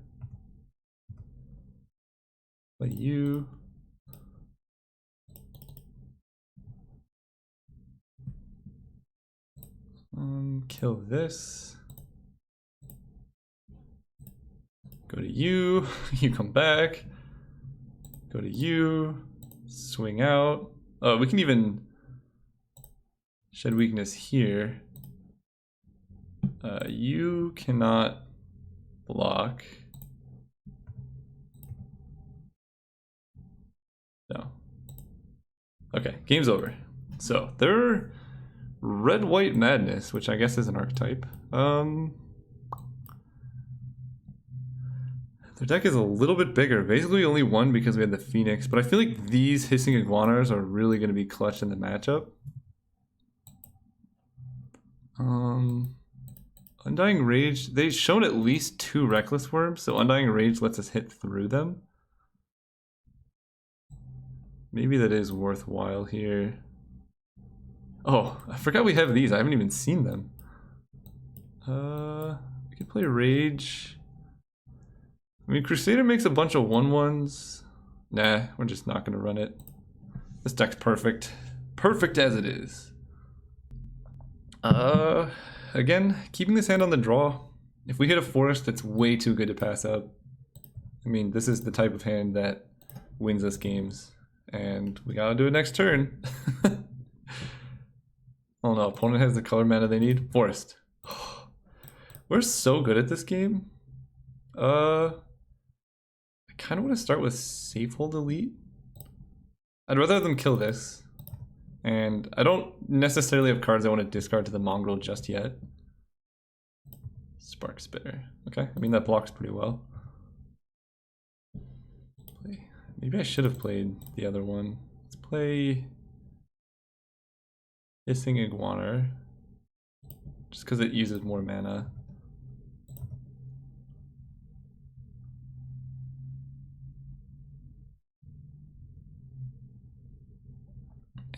Play you. Kill this. Go to you. You come back. Go to you. Swing out. Oh, we can even shed weakness here. You cannot block. No. Okay, game's over. So they're Red-White Madness, which I guess is an archetype. Their deck is a little bit bigger. Basically only one because we had the Phoenix, but I feel like these Hissing Iguanas are really going to be clutch in the matchup. Undying Rage, they've shown at least 2 Reckless Worms, so Undying Rage lets us hit through them. Maybe that is worthwhile here. Oh, I forgot we have these. I haven't even seen them. We can play Rage. I mean, Crusader makes a bunch of 1/1s. Nah, we're just not going to run it. This deck's perfect. Perfect as it is. Again, keeping this hand on the draw. If we hit a forest, that's way too good to pass up. I mean, this is the type of hand that wins us games. And we gotta do it next turn. Oh no, opponent has the color mana they need. Forest. We're so good at this game. I kind of want to start with Safehold Elite. I'd rather them kill this. And I don't necessarily have cards I want to discard to the Mongrel just yet. Spark Spitter. Okay, I mean that blocks pretty well. Maybe I should have played the other one. Let's play Hissing Iguana. Just because it uses more mana.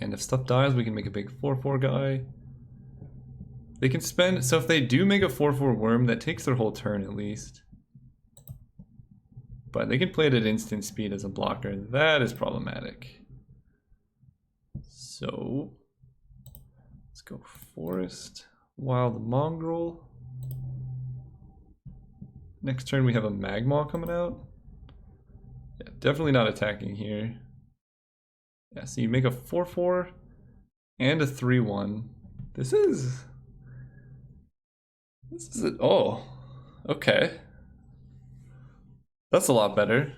And if stuff dies, we can make a big 4/4 guy. They can spend, so if they do make a 4/4 worm, that takes their whole turn at least. But they can play it at instant speed as a blocker. That is problematic. So let's go Forest, Wild Mongrel. Next turn we have a Magmaw coming out. Yeah, definitely not attacking here. Yeah, so you make a 4/4 and a 3/1. This is it. Oh, okay. That's a lot better.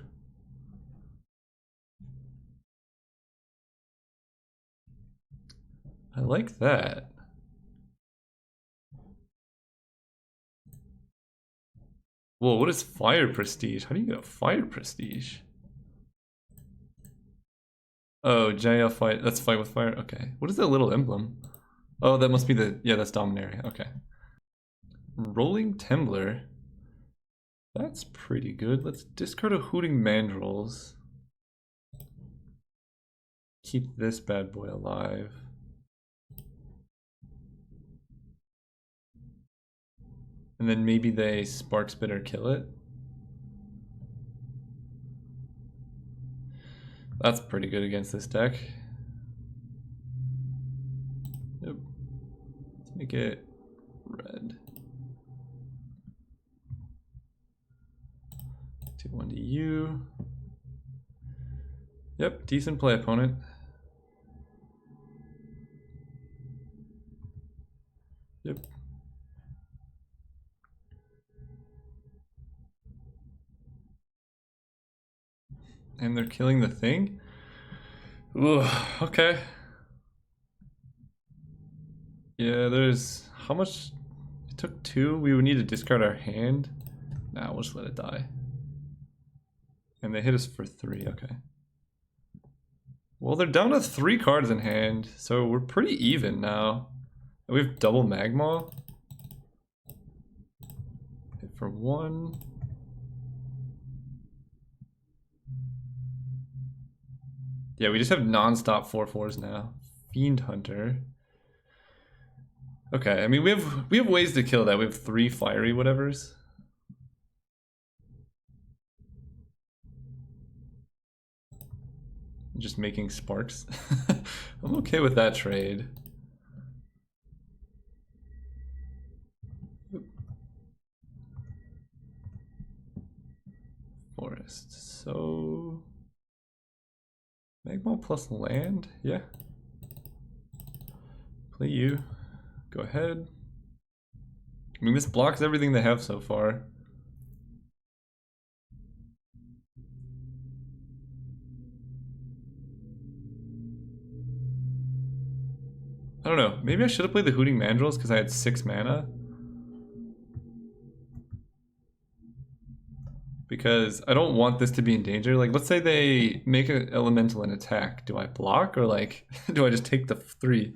I like that. Whoa, what is Fire Prestige? How do you get a Fire Prestige? Oh, JL fight. That's fight with fire. Okay. What is that little emblem? Oh, that must be the. Yeah, that's Dominaria. Okay. Rolling Tembler. That's pretty good. Let's discard a Hooting Mandrills. Keep this bad boy alive. And then maybe they Spark Spitter kill it. That's pretty good against this deck. Yep. Let's make it red. 2/1 to you. Yep, decent play, opponent. Yep. And they're killing the thing? Ooh, okay. Yeah, there's... How much? It took 2. We would need to discard our hand. Nah, we'll just let it die. And they hit us for 3, okay. Well, they're down to 3 cards in hand, so we're pretty even now. And we have double Magmaw. Hit for 1. Yeah, we just have non-stop 4/4s now. Fiend Hunter. Okay, I mean we have ways to kill that. We have 3 fiery whatevers. Just making sparks. I'm okay with that trade. Forest. So Magmaw plus land? Yeah. Play you. Go ahead. I mean, this blocks everything they have so far. I don't know. Maybe I should have played the Hooting Mandrills because I had 6 mana. because I don't want this to be in danger. Like, let's say they make an elemental and attack. Do I block or like, do I just take the 3?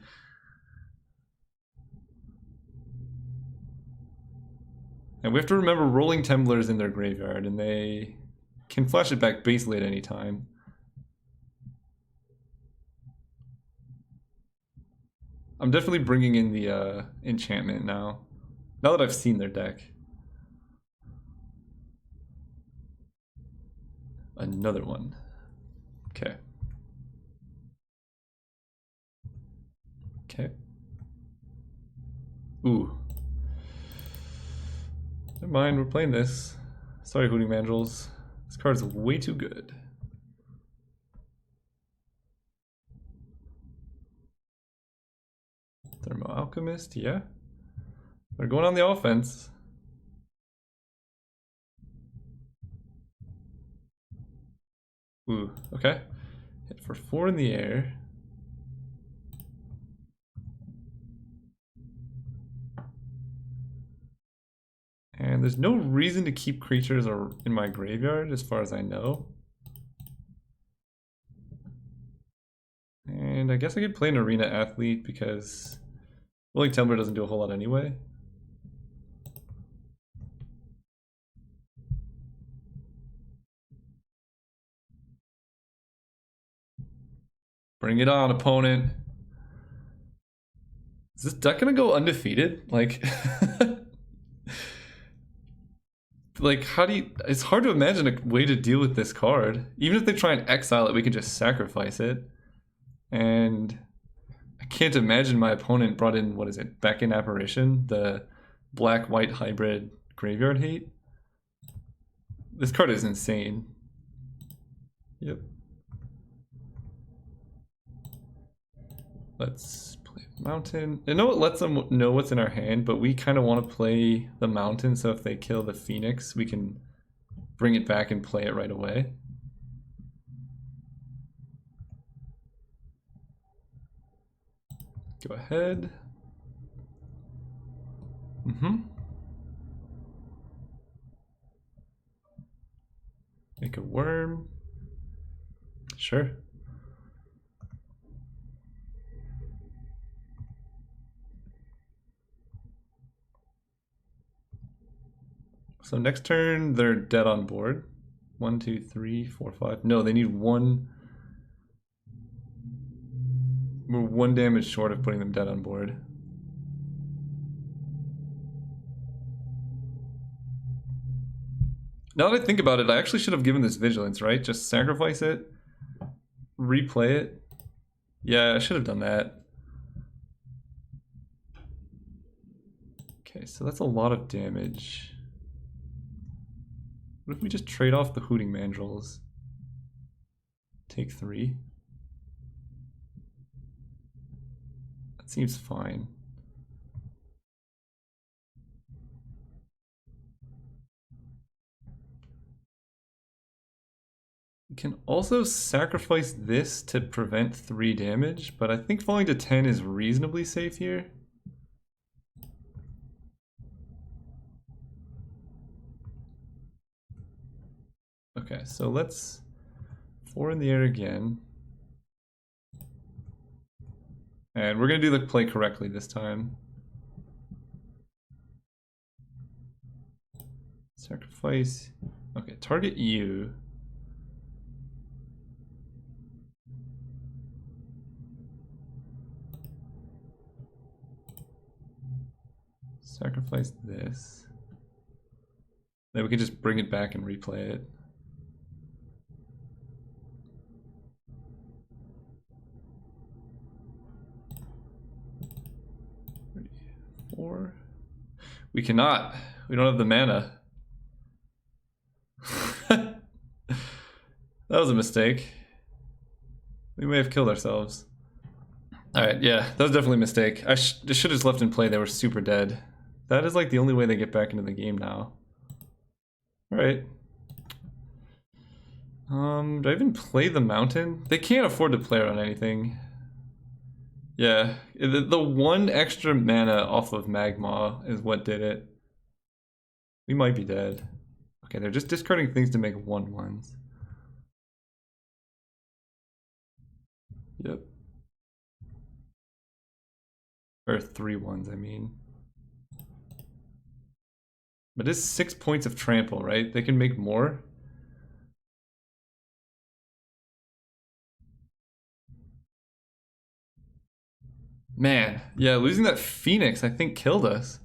And we have to remember Rolling Temblor's in their graveyard, and they can flash it back basically at any time. I'm definitely bringing in the enchantment now that I've seen their deck. Another one. Okay. Okay. Ooh. Never mind, we're playing this. Sorry, Hooting Mandrills. This card's way too good. Thermo Alchemist, yeah. They're going on the offense. Ooh, okay. Hit for 4 in the air. And there's no reason to keep creatures in my graveyard, as far as I know. And I guess I could play an Arena Athlete because Rolling Temblor doesn't do a whole lot anyway. Bring it on, opponent. Is this deck gonna go undefeated? Like, like how do you... It's hard to imagine a way to deal with this card. Even if they try and exile it, we can just sacrifice it. And I can't imagine my opponent brought in, what is it, Back in Apparition? The black-white hybrid graveyard hate? This card is insane. Yep. Let's play Mountain. I know it lets them know what's in our hand, but we kind of want to play the Mountain, so if they kill the Phoenix, we can bring it back and play it right away. Go ahead. Make a worm. Sure. So next turn, they're dead on board. 1, 2, 3, 4, 5. No, they need 1. We're 1 damage short of putting them dead on board. Now that I think about it, I actually should have given this Vigilance, right? Just sacrifice it, replay it. Yeah, I should have done that. Okay, so that's a lot of damage. What if we just trade off the Hooting Mandrills? Take 3. That seems fine. We can also sacrifice this to prevent 3 damage, but I think falling to 10 is reasonably safe here. Okay, so let's 4 in the air again. And we're gonna do the play correctly this time. Sacrifice. Okay, target you. Sacrifice this. Then we can just bring it back and replay it. Four. We cannot. We don't have the mana. That was a mistake. We may have killed ourselves. Alright, yeah, that was definitely a mistake. I should have just left in play. They were super dead. That is like the only way they get back into the game now. Alright. Do I even play the Mountain? They can't afford to play it on anything. Yeah, the 1 extra mana off of Magma is what did it. We might be dead. Okay, they're just discarding things to make 1/1s. Yep. Or 3/1s, I mean. But it's 6 points of trample, right? They can make more. Man, yeah, losing that Phoenix, I think, killed us.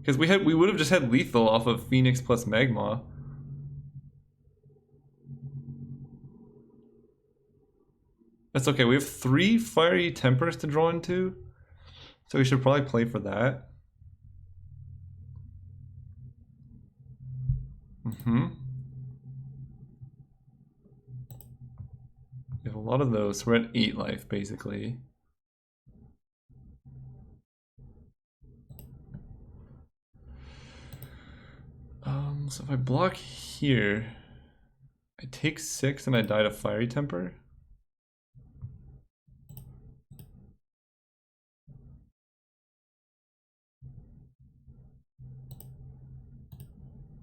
Because we would have just had lethal off of Phoenix plus Magma. That's okay. We have 3 Fiery Tempers to draw into, so we should probably play for that. We have a lot of those. So we're at 8 life, basically. So if I block here, I take 6 and I die to Fiery Temper.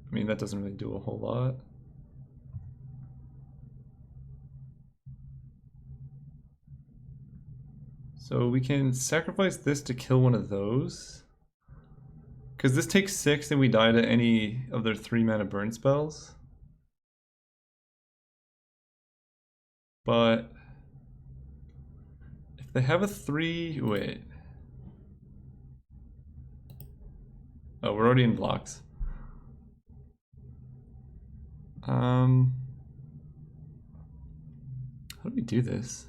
I mean, that doesn't really do a whole lot. So we can sacrifice this to kill one of those. Because this takes 6 and we die to any of their 3 mana burn spells. But if they have a 3, wait. Oh, we're already in blocks. How do we do this?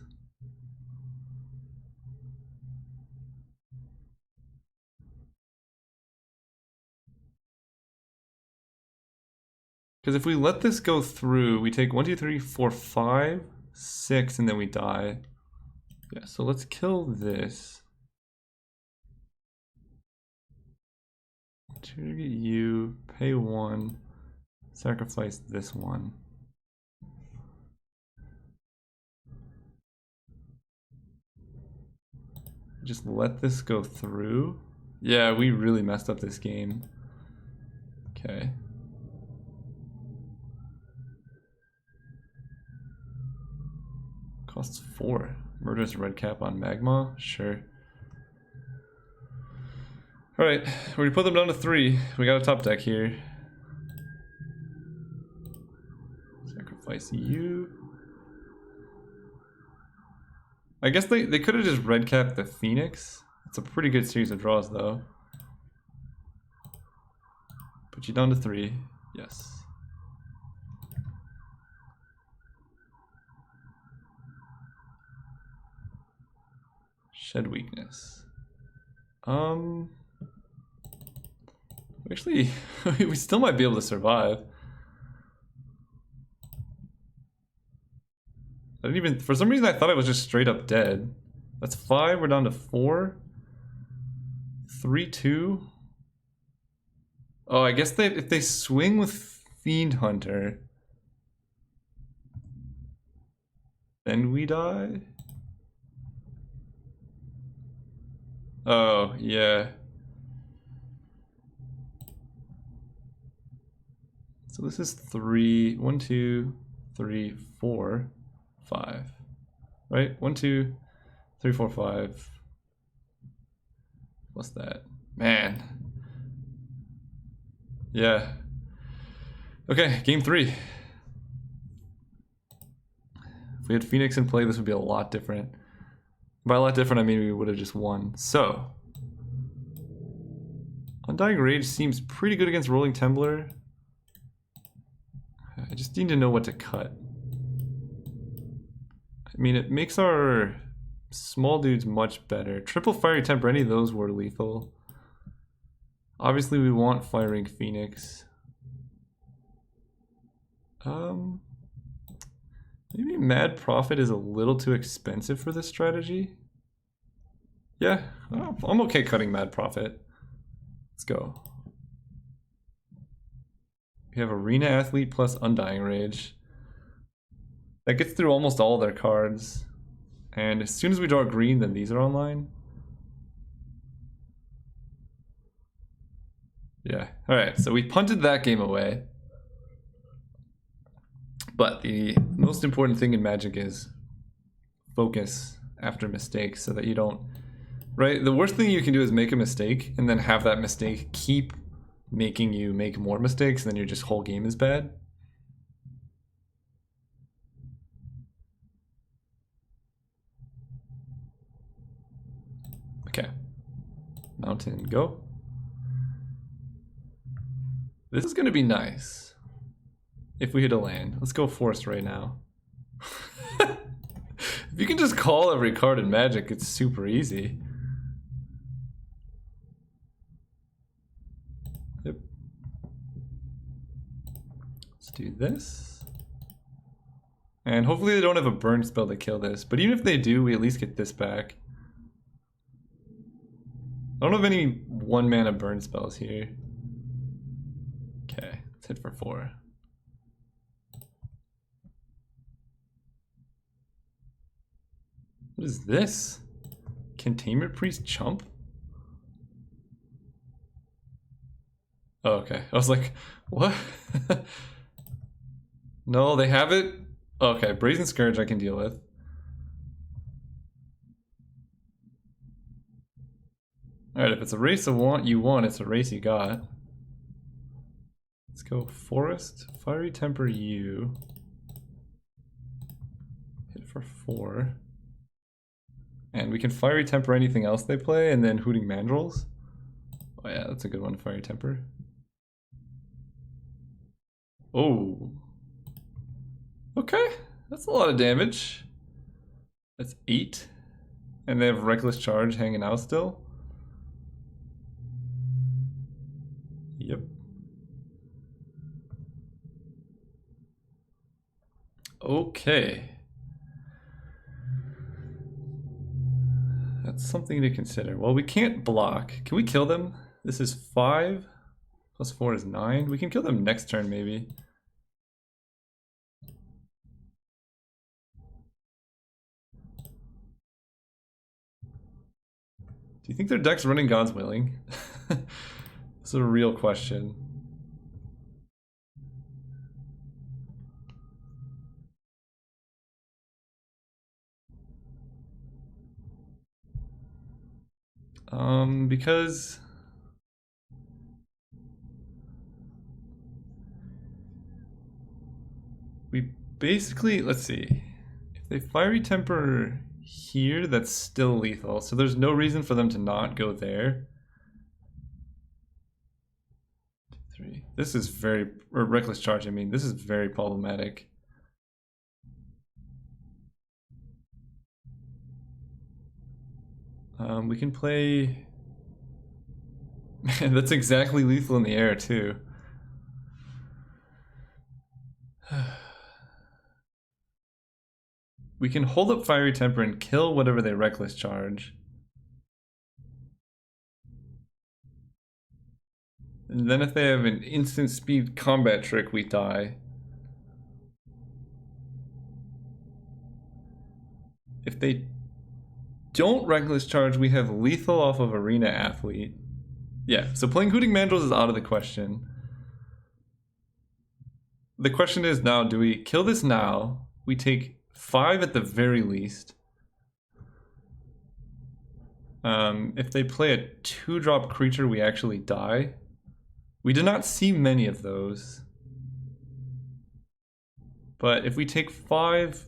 Because if we let this go through, we take 1, 2, 3, 4, 5, 6, and then we die. Yeah, so let's kill this. Target you, pay 1, sacrifice this one. Just let this go through. Yeah, we really messed up this game. Okay. Costs 4. Murderous Redcap on Magma? Sure. Alright, we're gonna put them down to 3. We got a top deck here. Sacrifice you. I guess they could have just Redcapped the Phoenix. It's a pretty good series of draws, though. Put you down to 3. Yes. Shed Weakness. Actually, we still might be able to survive. I didn't even, for some reason I thought I was just straight up dead. That's 5, we're down to 4. 3, 2. Oh, I guess if they swing with Fiend Hunter, then we die? Oh, yeah. So this is 3, 1, 2, 3, 4, 5. Right? 1, 2, 3, 4, 5. What's that? Man. Yeah. Okay, game 3. If we had Phoenix in play, this would be a lot different. By a lot different, I mean we would have just won. So, Undying Rage seems pretty good against Rolling Tembler. I just need to know what to cut. I mean, it makes our small dudes much better. Triple Fiery Temper, any of those were lethal. Obviously, we want Firing Phoenix. Maybe Mad Prophet is a little too expensive for this strategy. Yeah, I'm okay cutting Mad Prophet. Let's go. We have Arena Athlete plus Undying Rage. That gets through almost all their cards. And as soon as we draw green, then these are online. Yeah. All right. So we punted that game away. But the most important thing in Magic is focus after mistakes so that you don't. Right? The worst thing you can do is make a mistake and then have that mistake keep making you make more mistakes, and then your just whole game is bad. Okay. Mountain, go. This is going to be nice. If we hit a land. Let's go forest right now. If you can just call every card in Magic, it's super easy. Yep. Let's do this. And hopefully they don't have a burn spell to kill this. But even if they do, we at least get this back. I don't have any 1-mana burn spells here. Okay, let's hit for 4. What is this? Containment Priest chump? Oh, okay. I was like, what? No, they have it? Okay, Brazen Scourge I can deal with. Alright, if it's a race you want, it's a race you got. Let's go Forest, Fiery Temper you. Hit for 4. And we can Fiery Temper anything else they play, and then Hooting Mandrills. Oh yeah, that's a good one, Fiery Temper. Oh. Okay, that's a lot of damage. That's 8. And they have Reckless Charge hanging out still. Yep. Okay. That's something to consider. Well, we can't block. Can we kill them? This is 5. Plus 4 is 9. We can kill them next turn, maybe. Do you think their deck's running God's Willing? It's a real question. Because we basically, let's see, if they Fiery Temper here, that's still lethal, so there's no reason for them to not go there. 3. This is very, or Reckless Charge, I mean, this is very problematic. We can play... Man, that's exactly lethal in the air, too. We can hold up Fiery Temper and kill whatever they Reckless Charge. And then if they have an instant speed combat trick, we die. If they don't Reckless Charge, we have lethal off of Arena Athlete. Yeah, so playing Hooting Mandrills is out of the question. The question is now, do we kill this now? We take 5 at the very least. If they play a 2-drop creature, we actually die. We did not see many of those. But if we take 5...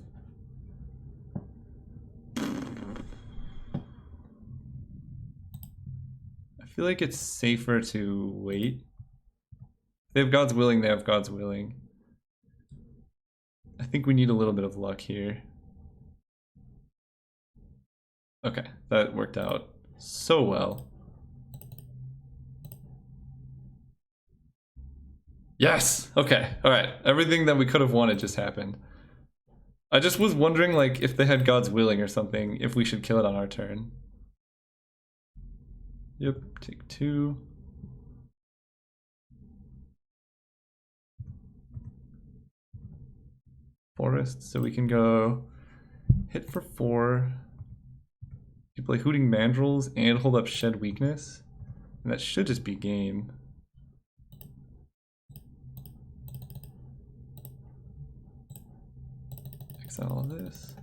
I feel like it's safer to wait. If they have God's Willing, they have God's Willing. I think we need a little bit of luck here. Okay, that worked out so well. Yes! Okay, alright. Everything that we could have wanted just happened. I just was wondering, like, if they had God's Willing or something, if we should kill it on our turn. Yep, take 2. Forest, so we can go hit for 4. You play Hooting Mandrills and hold up Shed Weakness. And that should just be game. out all this.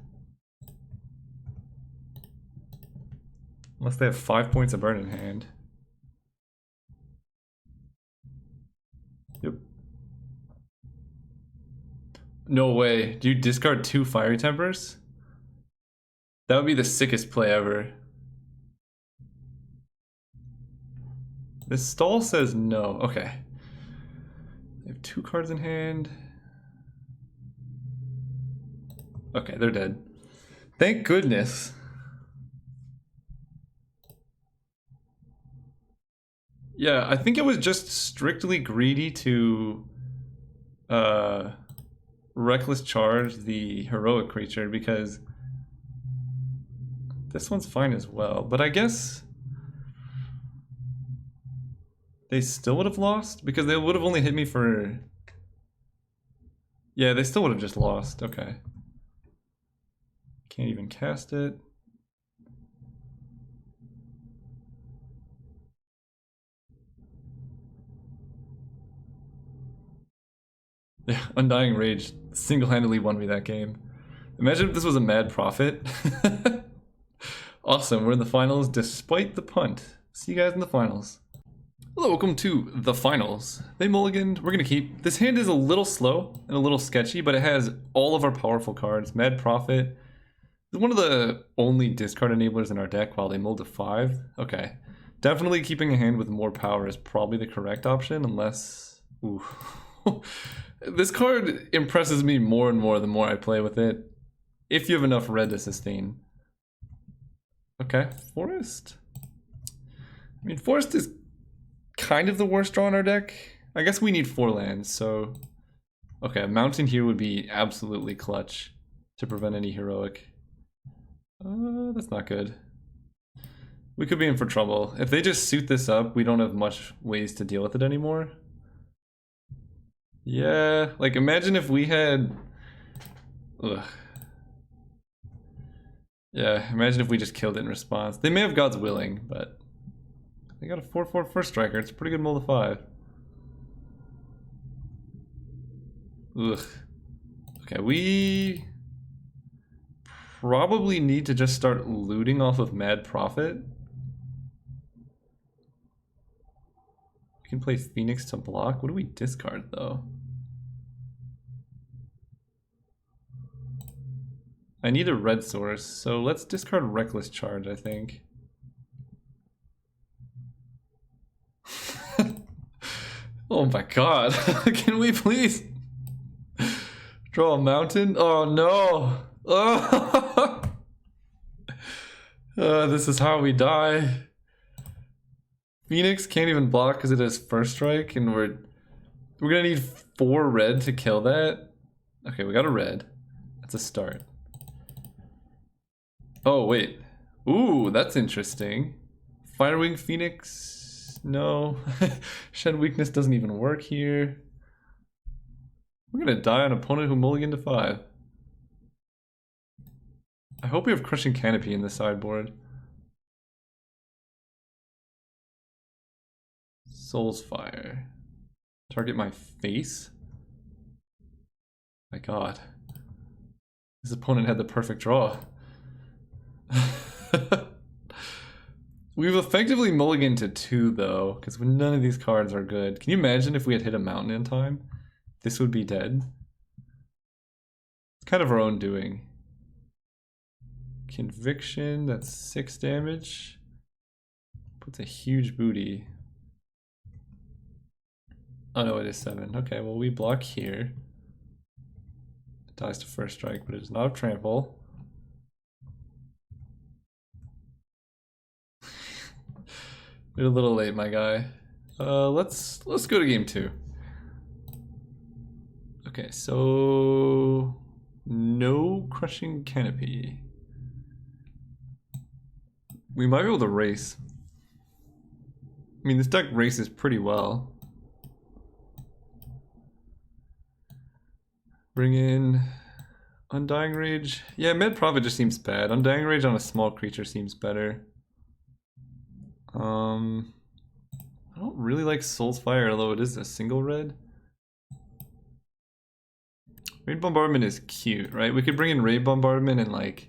Unless they have 5 points of burn in hand. Yep. No way. Do you discard 2 Fiery Tempers? That would be the sickest play ever. This stall says no. Okay. They have 2 cards in hand. Okay, they're dead. Thank goodness. Yeah, I think it was just strictly greedy to reckless charge the heroic creature because this one's fine as well, but I guess they still would have lost because they would have only hit me for... Yeah, they still would have just lost. Okay. Can't even cast it. Yeah, Undying Rage single-handedly won me that game. Imagine if this was a Mad Prophet. Awesome, we're in the finals despite the punt. See you guys in the finals. Hello, welcome to the finals. They mulliganed, we're gonna keep. This hand is a little slow and a little sketchy, but it has all of our powerful cards. Mad Prophet is one of the only discard enablers in our deck while they mull to 5. Okay, definitely keeping a hand with more power is probably the correct option unless... Ooh. This card impresses me more and more the more I play with it. If you have enough red to sustain. Okay, Forest. I mean, Forest is kind of the worst draw in our deck. I guess we need 4 lands, so... Okay, a mountain here would be absolutely clutch to prevent any heroic. That's not good. We could be in for trouble. If they just suit this up, we don't have much ways to deal with it anymore. Yeah, like imagine if we had... Ugh. Yeah, imagine if we just killed it in response. They may have God's Willing, but... They got a 4/4 first striker. It's a pretty good mull to 5. Ugh. Okay, we... probably need to just start looting off of Mad Prophet. We can play Phoenix to block. What do we discard, though? I need a red source, so let's discard Reckless Charge, I think. Oh my god. Can we please draw a mountain? Oh no. Oh. This is how we die. Phoenix can't even block because it has first strike, and we're gonna need 4 red to kill that. Okay, we got a red. That's a start. Oh wait. Ooh, that's interesting. Firewing Phoenix. No. Shed Weakness doesn't even work here. We're gonna die on opponent who mulliganed to 5. I hope we have Crushing Canopy in the sideboard. Soul's Fire. Target my face? My god. This opponent had the perfect draw. We've effectively mulliganed to 2 though, because none of these cards are good. Can you imagine if we had hit a mountain in time? This would be dead. It's kind of our own doing. Conviction, that's 6 damage. Puts a huge booty. Oh no, it is 7. Okay, well we block here. It dies to first strike, but it is not a trample. You're a little late, my guy. Let's go to game 2. Okay, so no Crushing Canopy. We might be able to race. I mean, this deck races pretty well. Bring in Undying Rage. Yeah, Mad Prophet just seems bad. Undying Rage on a small creature seems better. I don't really like Soul's Fire, although it is a single red. Raid Bombardment is cute, right? We could bring in Raid Bombardment and like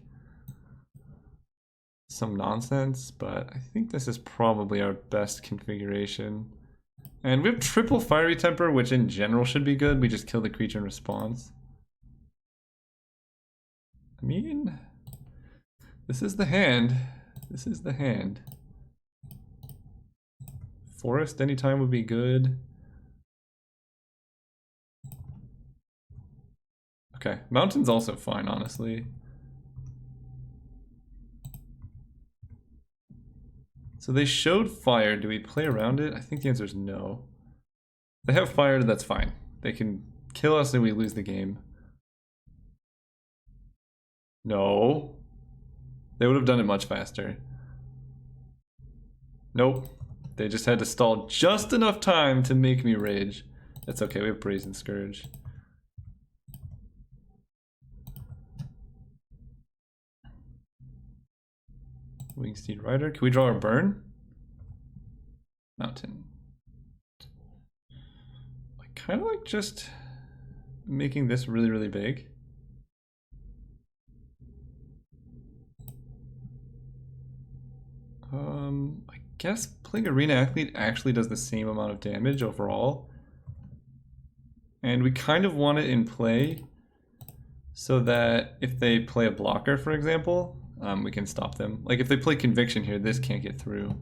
some nonsense, but I think this is probably our best configuration. And we have triple Fiery Temper, which in general should be good. We just kill the creature in response. I mean, this is the hand. This is the hand. Forest anytime would be good. Okay, Mountain's also fine, honestly. So they showed fire. Do we play around it? I think the answer is no. They have fire, that's fine. They can kill us and we lose the game. No. They would have done it much faster. Nope. They just had to stall just enough time to make me rage. That's okay, we have Brazen Scourge. Wingsteed Rider. Can we draw our burn? Mountain. I kind of like just making this really, really big. I guess playing Arena Athlete actually does the same amount of damage overall. And we kind of want it in play so that if they play a blocker, for example, we can stop them. Like if they play Conviction here, this can't get through.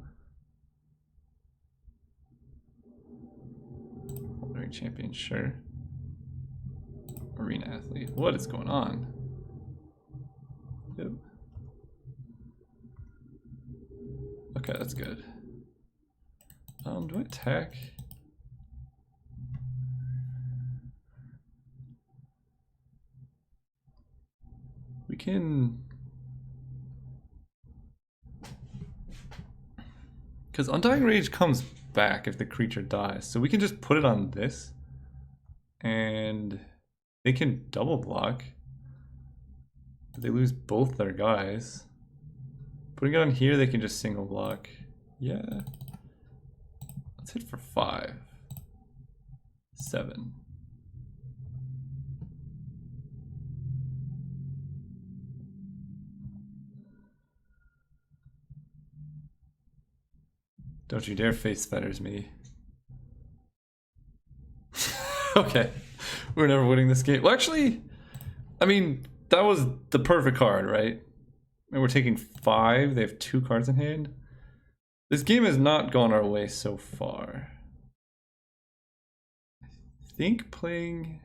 Wandering Champion, sure. Arena Athlete, what is going on? Yep. Okay, that's good. Do I attack? We can... Because Undying Rage comes back if the creature dies, so we can just put it on this, and they can double block. But they lose both their guys. Putting it on here, they can just single block. Yeah. Let's hit for 5. 7. Don't you dare face fetters me. Okay. We're never winning this game. Well, actually, I mean, that was the perfect card, right? And we're taking 5. They have 2 cards in hand. This game has not gone our way so far. I think playing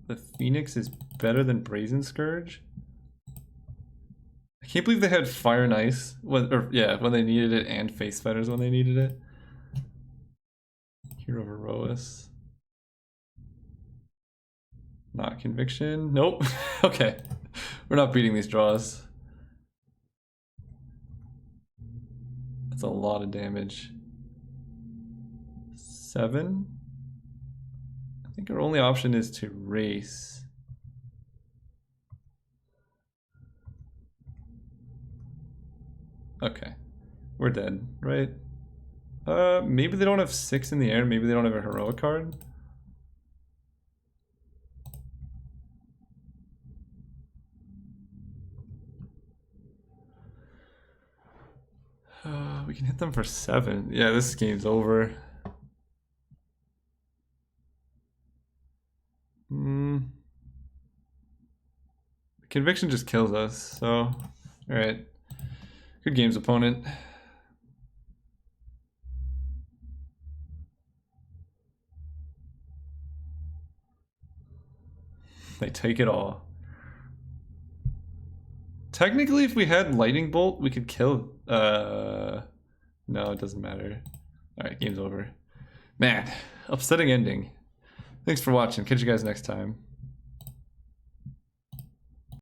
the Phoenix is better than Brazen Scourge. I can't believe they had Fire and Ice when they needed it, and Face Fetters when they needed it. Hero Herois. Not Conviction. Nope. Okay. We're not beating these draws. That's a lot of damage. 7? I think our only option is to race. Okay. We're dead, right? Maybe they don't have 6 in the air. Maybe they don't have a heroic card. We can hit them for 7. Yeah, this game's over. Conviction just kills us, so... Alright. Good games, opponent. They take it all. Technically, if we had Lightning Bolt, we could kill... No, it doesn't matter. Alright, game's over. Man, upsetting ending. Thanks for watching. Catch you guys next time.